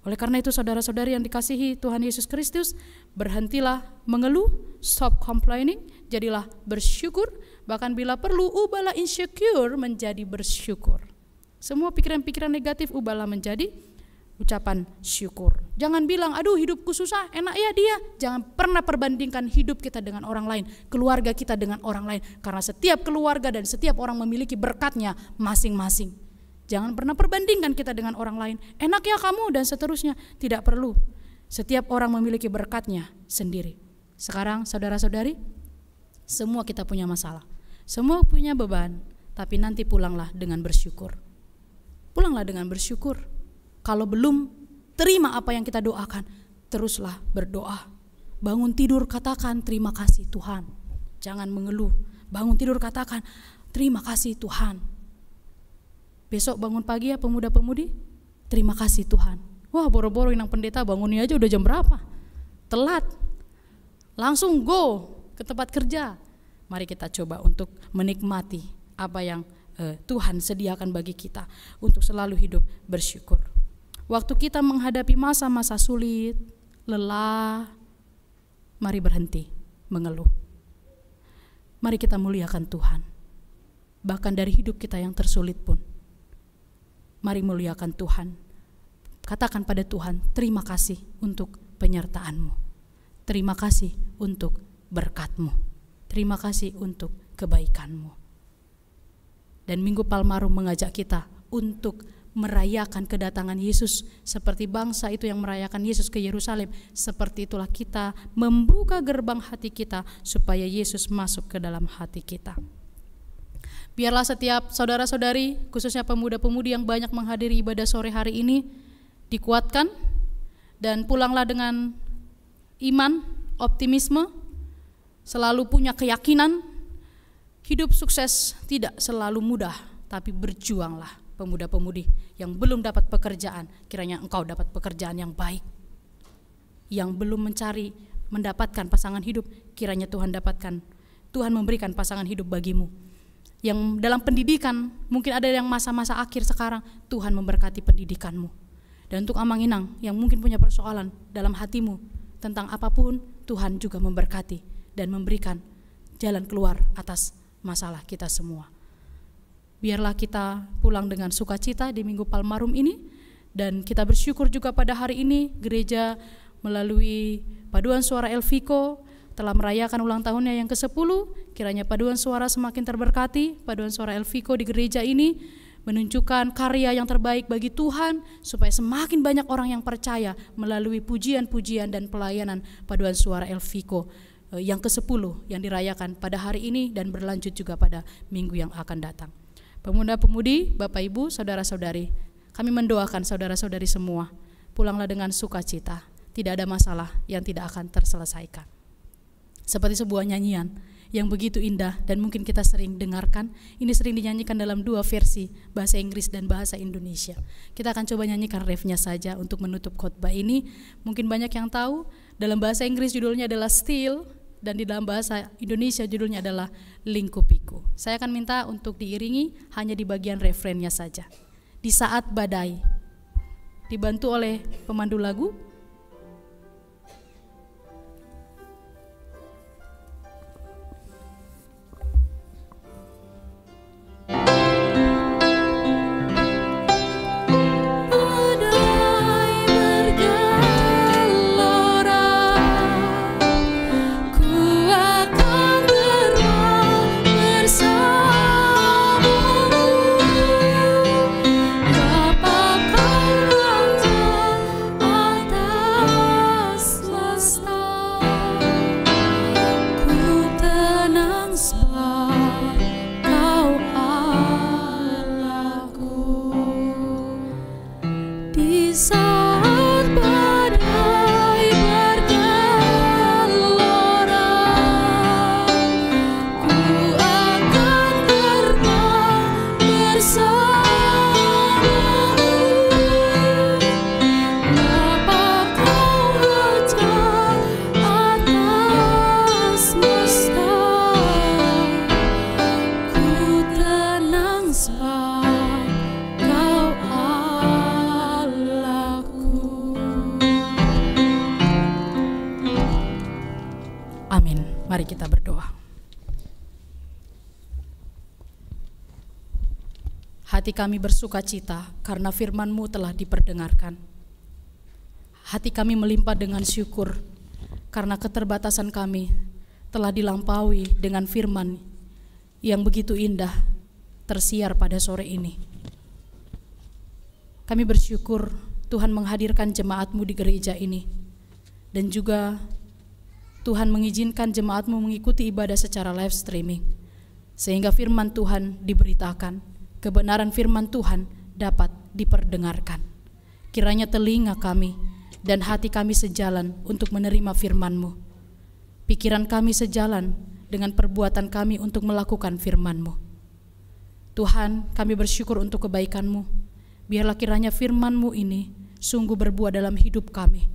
Oleh karena itu saudara-saudari yang dikasihi Tuhan Yesus Kristus, berhentilah mengeluh, stop complaining, jadilah bersyukur, bahkan bila perlu ubahlah insecure menjadi bersyukur. Semua pikiran-pikiran negatif ubahlah menjadi ucapan syukur. Jangan bilang, aduh hidupku susah, enak ya dia. Jangan pernah perbandingkan hidup kita dengan orang lain, keluarga kita dengan orang lain. Karena setiap keluarga dan setiap orang memiliki berkatnya masing-masing. Jangan pernah perbandingkan kita dengan orang lain. Enak ya kamu dan seterusnya. Tidak perlu. Setiap orang memiliki berkatnya sendiri. Sekarang saudara-saudari, semua kita punya masalah. Semua punya beban. Tapi nanti pulanglah dengan bersyukur. Pulanglah dengan bersyukur. Kalau belum terima apa yang kita doakan, teruslah berdoa. Bangun tidur katakan terima kasih Tuhan. Jangan mengeluh. Bangun tidur katakan terima kasih Tuhan. Besok bangun pagi ya pemuda-pemudi, terima kasih Tuhan. Wah boro-boro inang pendeta bangunnya aja udah jam berapa? Telat. Langsung go ke tempat kerja. Mari kita coba untuk menikmati apa yang Tuhan sediakan bagi kita untuk selalu hidup bersyukur. Waktu kita menghadapi masa-masa sulit, lelah, mari berhenti mengeluh. Mari kita muliakan Tuhan. Bahkan dari hidup kita yang tersulit pun, mari muliakan Tuhan. Katakan pada Tuhan, terima kasih untuk penyertaan-Mu. Terima kasih untuk berkat-Mu. Terima kasih untuk kebaikan-Mu. Dan Minggu Palmarum mengajak kita untuk merayakan kedatangan Yesus seperti bangsa itu yang merayakan Yesus ke Yerusalem. Seperti itulah kita membuka gerbang hati kita supaya Yesus masuk ke dalam hati kita. Biarlah setiap saudara-saudari, khususnya pemuda-pemudi yang banyak menghadiri ibadah sore hari ini, dikuatkan, dan pulanglah dengan iman, optimisme, selalu punya keyakinan. Hidup sukses tidak selalu mudah, tapi berjuanglah pemuda-pemudi yang belum dapat pekerjaan, kiranya engkau dapat pekerjaan yang baik. Yang belum mendapatkan pasangan hidup, kiranya Tuhan memberikan pasangan hidup bagimu. Yang dalam pendidikan, mungkin ada yang masa-masa akhir sekarang, Tuhan memberkati pendidikanmu. Dan untuk amang-inang yang mungkin punya persoalan dalam hatimu tentang apapun, Tuhan juga memberkati dan memberikan jalan keluar atas masalah kita semua. Biarlah kita pulang dengan sukacita di Minggu Palmarum ini, dan kita bersyukur juga pada hari ini gereja melalui Paduan Suara Elviko telah merayakan ulang tahunnya yang ke-10. Kiranya Paduan Suara semakin terberkati. Paduan Suara Elviko di gereja ini menunjukkan karya yang terbaik bagi Tuhan, supaya semakin banyak orang yang percaya melalui pujian-pujian dan pelayanan Paduan Suara Elviko yang ke-10 yang dirayakan pada hari ini dan berlanjut juga pada minggu yang akan datang. Pemuda-pemudi, Bapak Ibu, saudara-saudari, kami mendoakan saudara-saudari semua pulanglah dengan sukacita, tidak ada masalah yang tidak akan terselesaikan. Seperti sebuah nyanyian yang begitu indah dan mungkin kita sering dengarkan, ini sering dinyanyikan dalam 2 versi, bahasa Inggris dan bahasa Indonesia. Kita akan coba nyanyikan refnya saja untuk menutup khotbah ini. Mungkin banyak yang tahu, dalam bahasa Inggris judulnya adalah Still, dan di dalam bahasa Indonesia judulnya adalah Lingkupiku. Saya akan minta untuk diiringi hanya di bagian refrennya saja. Di saat badai, dibantu oleh pemandu lagu. Mari kita berdoa. Hati kami bersuka cita karena firman-Mu telah diperdengarkan. Hati kami melimpah dengan syukur karena keterbatasan kami telah dilampaui dengan firman yang begitu indah tersiar pada sore ini. Kami bersyukur Tuhan menghadirkan jemaat-Mu di gereja ini, dan juga Tuhan mengizinkan jemaat-Mu mengikuti ibadah secara live streaming, sehingga firman Tuhan diberitakan, kebenaran firman Tuhan dapat diperdengarkan. Kiranya telinga kami dan hati kami sejalan untuk menerima firman-Mu. Pikiran kami sejalan dengan perbuatan kami untuk melakukan firman-Mu. Tuhan, kami bersyukur untuk kebaikan-Mu. Biarlah kiranya firman-Mu ini sungguh berbuah dalam hidup kami.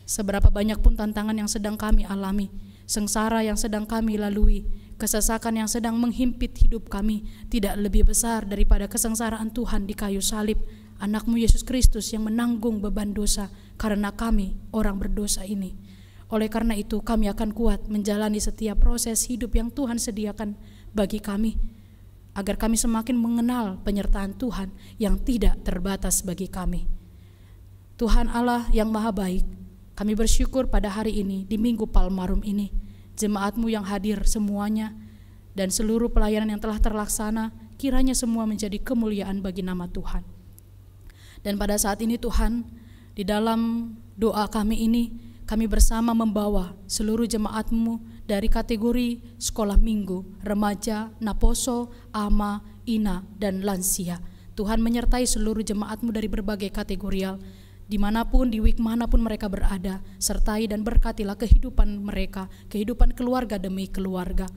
Seberapa banyak pun tantangan yang sedang kami alami, sengsara yang sedang kami lalui, kesesakan yang sedang menghimpit hidup kami, tidak lebih besar daripada kesengsaraan Tuhan di kayu salib, anak-Mu Yesus Kristus yang menanggung beban dosa karena kami orang berdosa ini. Oleh karena itu kami akan kuat menjalani setiap proses hidup yang Tuhan sediakan bagi kami, agar kami semakin mengenal penyertaan Tuhan yang tidak terbatas bagi kami. Tuhan Allah yang maha baik, kami bersyukur pada hari ini di Minggu Palmarum ini, jemaat-Mu yang hadir semuanya dan seluruh pelayanan yang telah terlaksana, kiranya semua menjadi kemuliaan bagi nama Tuhan. Dan pada saat ini Tuhan, di dalam doa kami ini, kami bersama membawa seluruh jemaat-Mu dari kategori sekolah minggu, remaja, naposo, ama, ina, dan lansia. Tuhan menyertai seluruh jemaat-Mu dari berbagai kategorial, Dimanapun, di week manapun mereka berada, sertai dan berkatilah kehidupan mereka, kehidupan keluarga demi keluarga.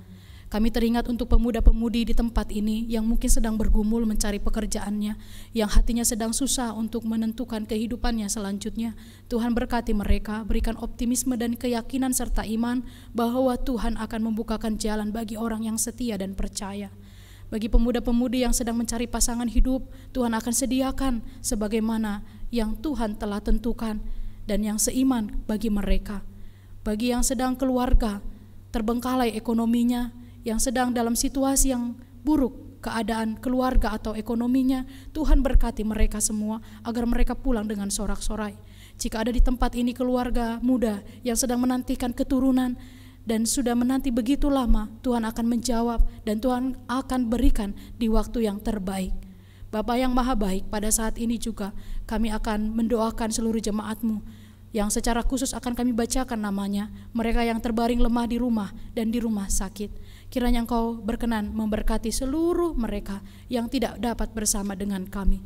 Kami teringat untuk pemuda-pemudi di tempat ini yang mungkin sedang bergumul mencari pekerjaannya, yang hatinya sedang susah untuk menentukan kehidupannya selanjutnya. Tuhan berkati mereka, berikan optimisme dan keyakinan serta iman bahwa Tuhan akan membukakan jalan bagi orang yang setia dan percaya. Bagi pemuda-pemudi yang sedang mencari pasangan hidup, Tuhan akan sediakan sebagaimana yang Tuhan telah tentukan dan yang seiman bagi mereka. Bagi yang sedang keluarga, terbengkalai ekonominya, yang sedang dalam situasi yang buruk, keadaan keluarga atau ekonominya, Tuhan berkati mereka semua agar mereka pulang dengan sorak-sorai. Jika ada di tempat ini keluarga muda yang sedang menantikan keturunan dan sudah menanti begitu lama, Tuhan akan menjawab dan Tuhan akan berikan di waktu yang terbaik. Bapa yang maha baik, pada saat ini juga kami akan mendoakan seluruh jemaat-Mu yang secara khusus akan kami bacakan namanya, mereka yang terbaring lemah di rumah dan di rumah sakit. Kiranya Engkau berkenan memberkati seluruh mereka yang tidak dapat bersama dengan kami.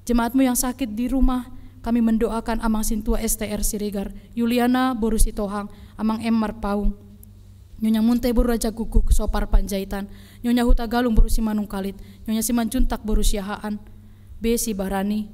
Jemaat-Mu yang sakit di rumah, kami mendoakan Amang Sintua STR Siregar, Yuliana Boru Sitohang, Amang M. Marpaung, Nyonya Munte Boru Raja Guguk, Sopar Panjaitan, Nyonya Huta Galung Boru Simanung Kalit, Nyonya Simanjuntak Boru Siahaan, B. Sibarani,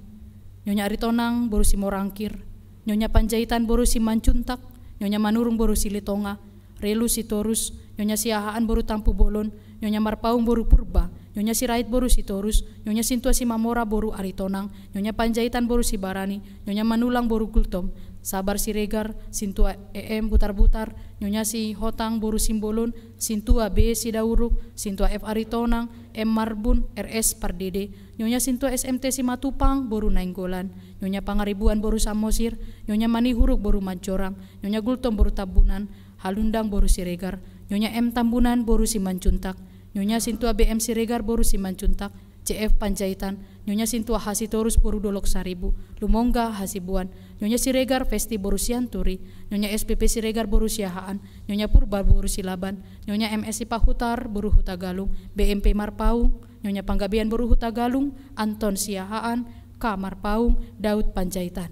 Nyonya Aritonang Boru Simorangkir, Nyonya Panjaitan Boru Simanjuntak, Nyonya Manurung Boru Silitonga, Relu Sitorus, Nyonya Siahaan Boru Tampu Bolon, Nyonya Marpaung Boru Purba, Nyonya Sirait Boru Sitorus, Nyonya Sintua Simamora Boru Aritonang, Nyonya Panjaitan Boru Sibarani, Nyonya Manulang Boru Gultom, Sabar Siregar, Sintua EM Butar-Butar, Nyonya Si Hotang Boru Simbolon, Sintua B Sidauruk, Sintua F Aritonang, M Marbun, RS Pardede, Nyonya Sintua SMT Simatupang Boru Nainggolan, Nyonya Pangaribuan Boru Samosir, Nyonya Manihuruk Boru Majorang, Nyonya Gultom Boru Tabunan, Halundang Boru Siregar, Nyonya M Tambunan Boru Simanjuntak, Nyonya Sintua BM Siregar Boru Simanjuntak, CF Panjaitan, Nyonya Sintua Hasitorus Boru Dolok Saribu, Lumongga Hasibuan, Nyonya Siregar Festi Boru Sianturi, Nyonya SPP Siregar Boru Siahaan, Nyonya Purba Boru Silaban, Nyonya MSI Pahutar Boru Huta Galung, BMP Marpaung, Nyonya Panggabean Boru Huta Galung, Anton Siahaan, K Marpaung, Daud Panjaitan.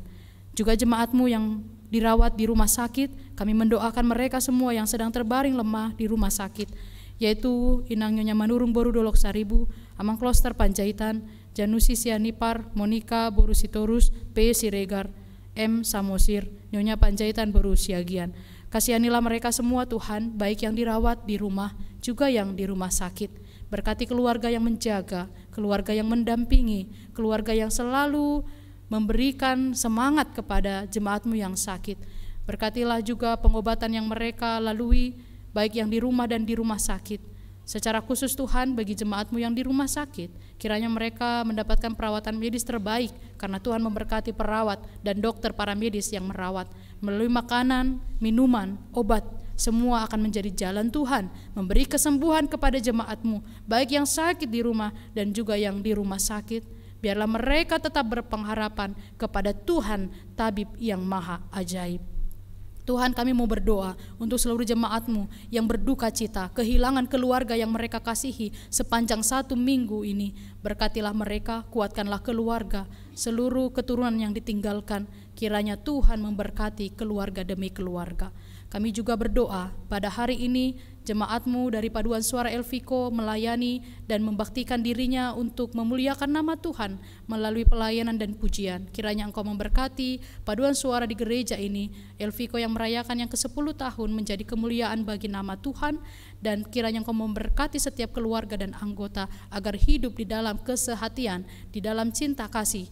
Juga jemaat-Mu yang dirawat di rumah sakit, kami mendoakan mereka semua yang sedang terbaring lemah di rumah sakit, yaitu Inang Nyonya Manurung Boru Dolok Saribu, Amang Kloster Panjaitan, Janusi Sianipar, Monika Boru Sitorus, P Siregar, M Samosir, Nyonya Panjaitan Boru Siagian. Kasihanilah mereka semua Tuhan, baik yang dirawat di rumah, juga yang di rumah sakit. Berkati keluarga yang menjaga, keluarga yang mendampingi, keluarga yang selalu memberikan semangat kepada jemaat-Mu yang sakit. Berkatilah juga pengobatan yang mereka lalui, baik yang di rumah dan di rumah sakit. Secara khusus Tuhan, bagi jemaat-Mu yang di rumah sakit, kiranya mereka mendapatkan perawatan medis terbaik, karena Tuhan memberkati perawat dan dokter paramedis yang merawat. Melalui makanan, minuman, obat, semua akan menjadi jalan Tuhan, memberi kesembuhan kepada jemaat-Mu, baik yang sakit di rumah dan juga yang di rumah sakit. Biarlah mereka tetap berpengharapan kepada Tuhan, Tabib yang maha ajaib. Tuhan, kami mau berdoa untuk seluruh jemaat-Mu yang berduka cita, kehilangan keluarga yang mereka kasihi sepanjang 1 minggu ini. Berkatilah mereka, kuatkanlah keluarga, seluruh keturunan yang ditinggalkan. Kiranya Tuhan memberkati keluarga demi keluarga. Kami juga berdoa pada hari ini jemaat-Mu dari Paduan Suara Elviko melayani dan membaktikan dirinya untuk memuliakan nama Tuhan melalui pelayanan dan pujian. Kiranya Engkau memberkati Paduan Suara di gereja ini, Elviko yang merayakan yang ke-10 tahun menjadi kemuliaan bagi nama Tuhan, dan kiranya Engkau memberkati setiap keluarga dan anggota agar hidup di dalam kesehatian, di dalam cinta kasih,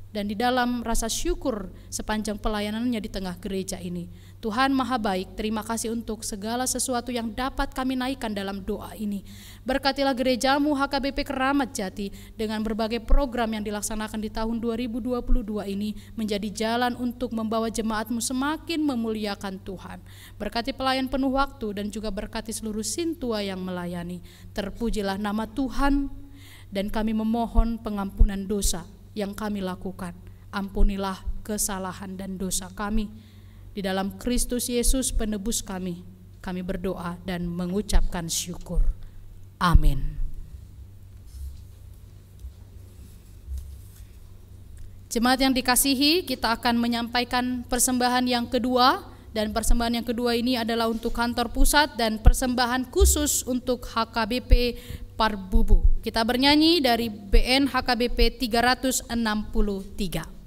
dan di dalam rasa syukur sepanjang pelayanannya di tengah gereja ini. Tuhan maha baik, terima kasih untuk segala sesuatu yang dapat kami naikkan dalam doa ini. Berkatilah gereja-Mu HKBP Keramat Jati dengan berbagai program yang dilaksanakan di tahun 2022 ini menjadi jalan untuk membawa jemaat-Mu semakin memuliakan Tuhan. Berkati pelayan penuh waktu dan juga berkati seluruh sintua yang melayani. Terpujilah nama Tuhan, dan kami memohon pengampunan dosa yang kami lakukan. Ampunilah kesalahan dan dosa kami. Di dalam Kristus Yesus penebus kami berdoa dan mengucapkan syukur. Amin. Jemaat yang dikasihi, kita akan menyampaikan persembahan yang kedua, dan persembahan yang kedua ini adalah untuk kantor pusat dan persembahan khusus untuk HKBP Parbubu. Kita bernyanyi dari BN HKBP 363.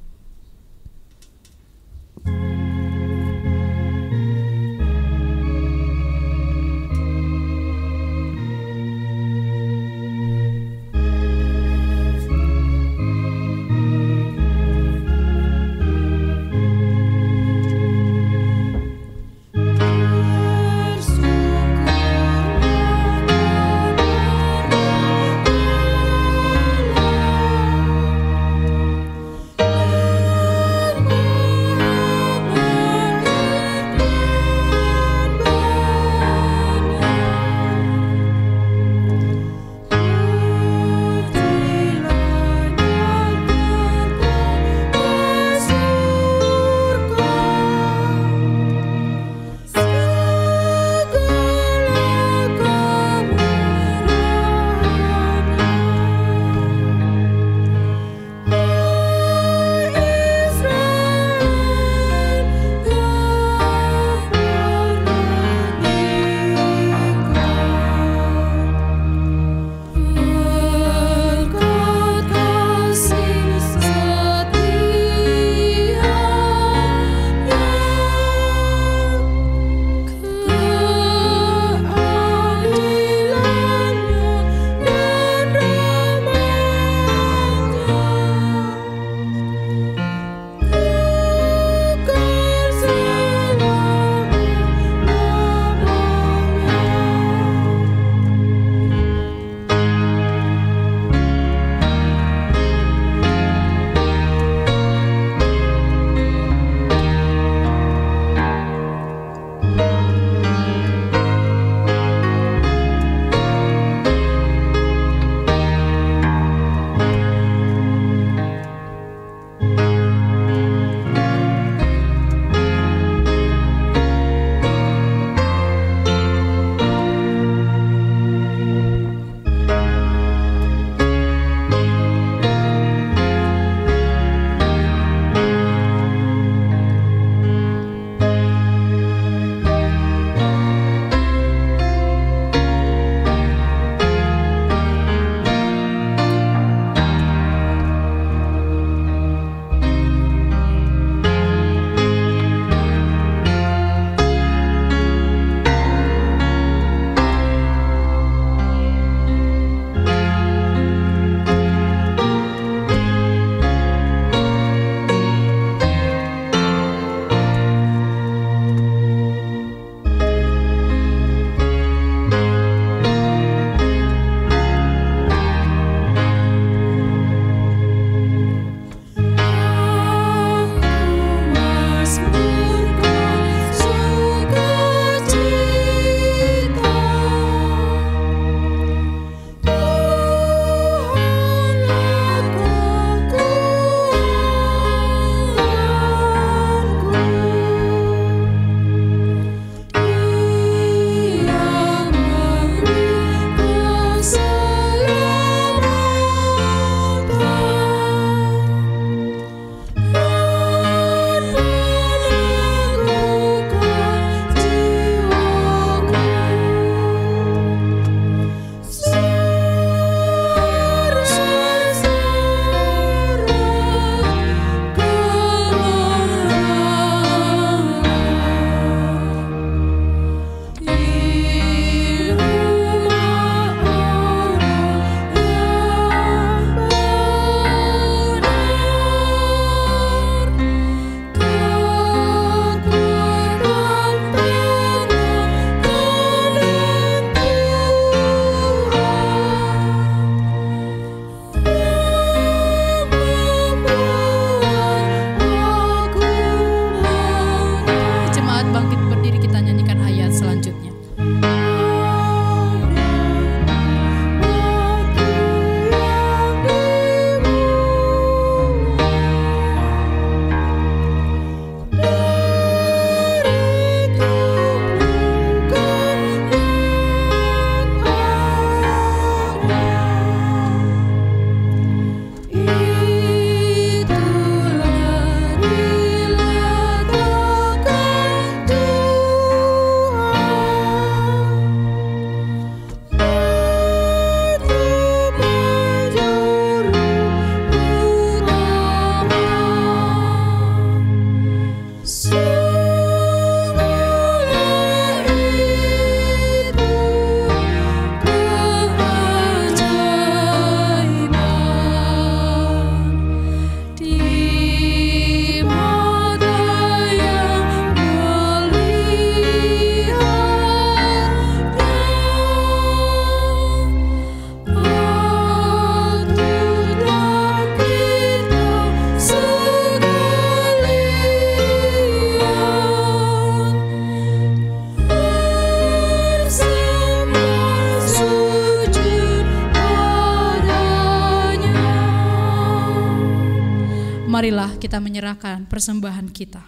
marilah kita menyerahkan persembahan kita.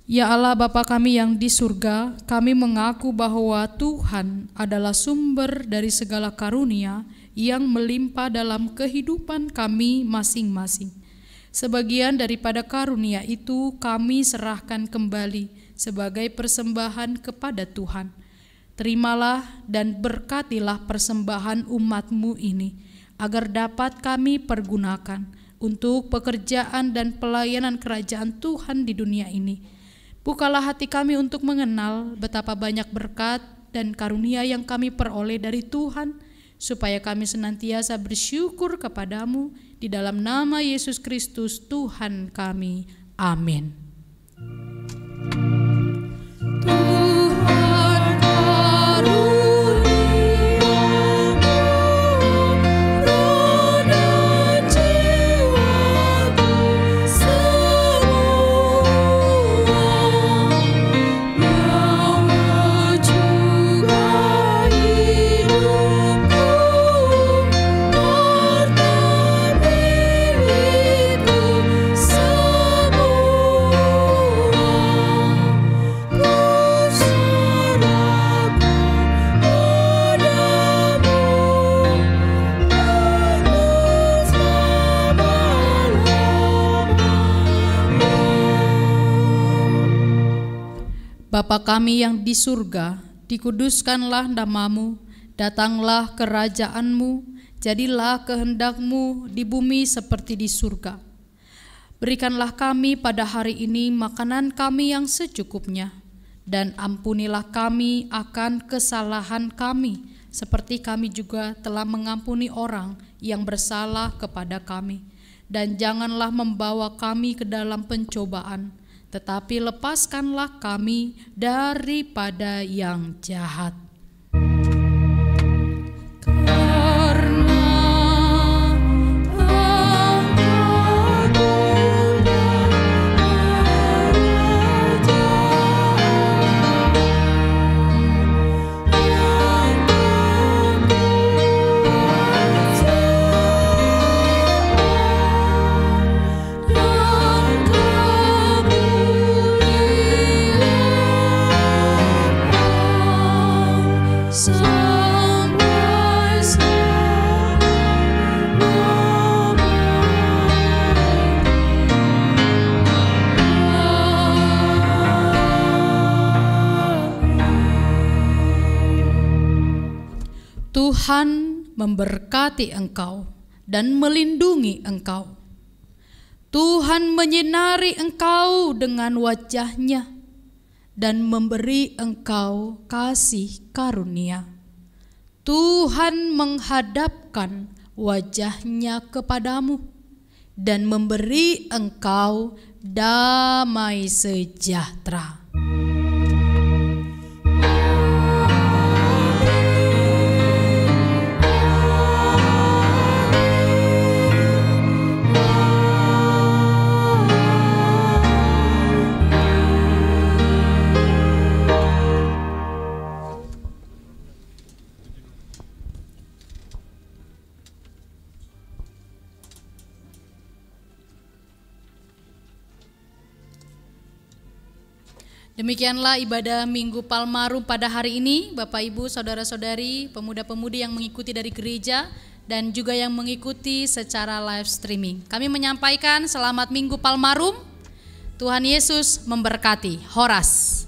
Ya Allah Bapa kami yang di surga, kami mengaku bahwa Tuhan adalah sumber dari segala karunia yang melimpah dalam kehidupan kami masing-masing. Sebagian daripada karunia itu kami serahkan kembali sebagai persembahan kepada Tuhan. Terimalah dan berkatilah persembahan umat-Mu ini, agar dapat kami pergunakan untuk pekerjaan dan pelayanan kerajaan Tuhan di dunia ini. Bukalah hati kami untuk mengenal betapa banyak berkat dan karunia yang kami peroleh dari Tuhan, supaya kami senantiasa bersyukur kepadamu di dalam nama Yesus Kristus Tuhan kami. Amin. Bapa kami yang di surga, dikuduskanlah nama-Mu, datanglah kerajaan-Mu, jadilah kehendak-Mu di bumi seperti di surga. Berikanlah kami pada hari ini makanan kami yang secukupnya, dan ampunilah kami akan kesalahan kami, seperti kami juga telah mengampuni orang yang bersalah kepada kami. Dan janganlah membawa kami ke dalam pencobaan, tetapi lepaskanlah kami daripada yang jahat. Tuhan memberkati engkau dan melindungi engkau. Tuhan menyinari engkau dengan wajah-Nya dan memberi engkau kasih karunia. Tuhan menghadapkan wajah-Nya kepadamu dan memberi engkau damai sejahtera. Demikianlah ibadah Minggu Palmarum pada hari ini, Bapak Ibu, Saudara-saudari, pemuda-pemudi yang mengikuti dari gereja dan juga yang mengikuti secara live streaming. Kami menyampaikan selamat Minggu Palmarum. Tuhan Yesus memberkati. Horas.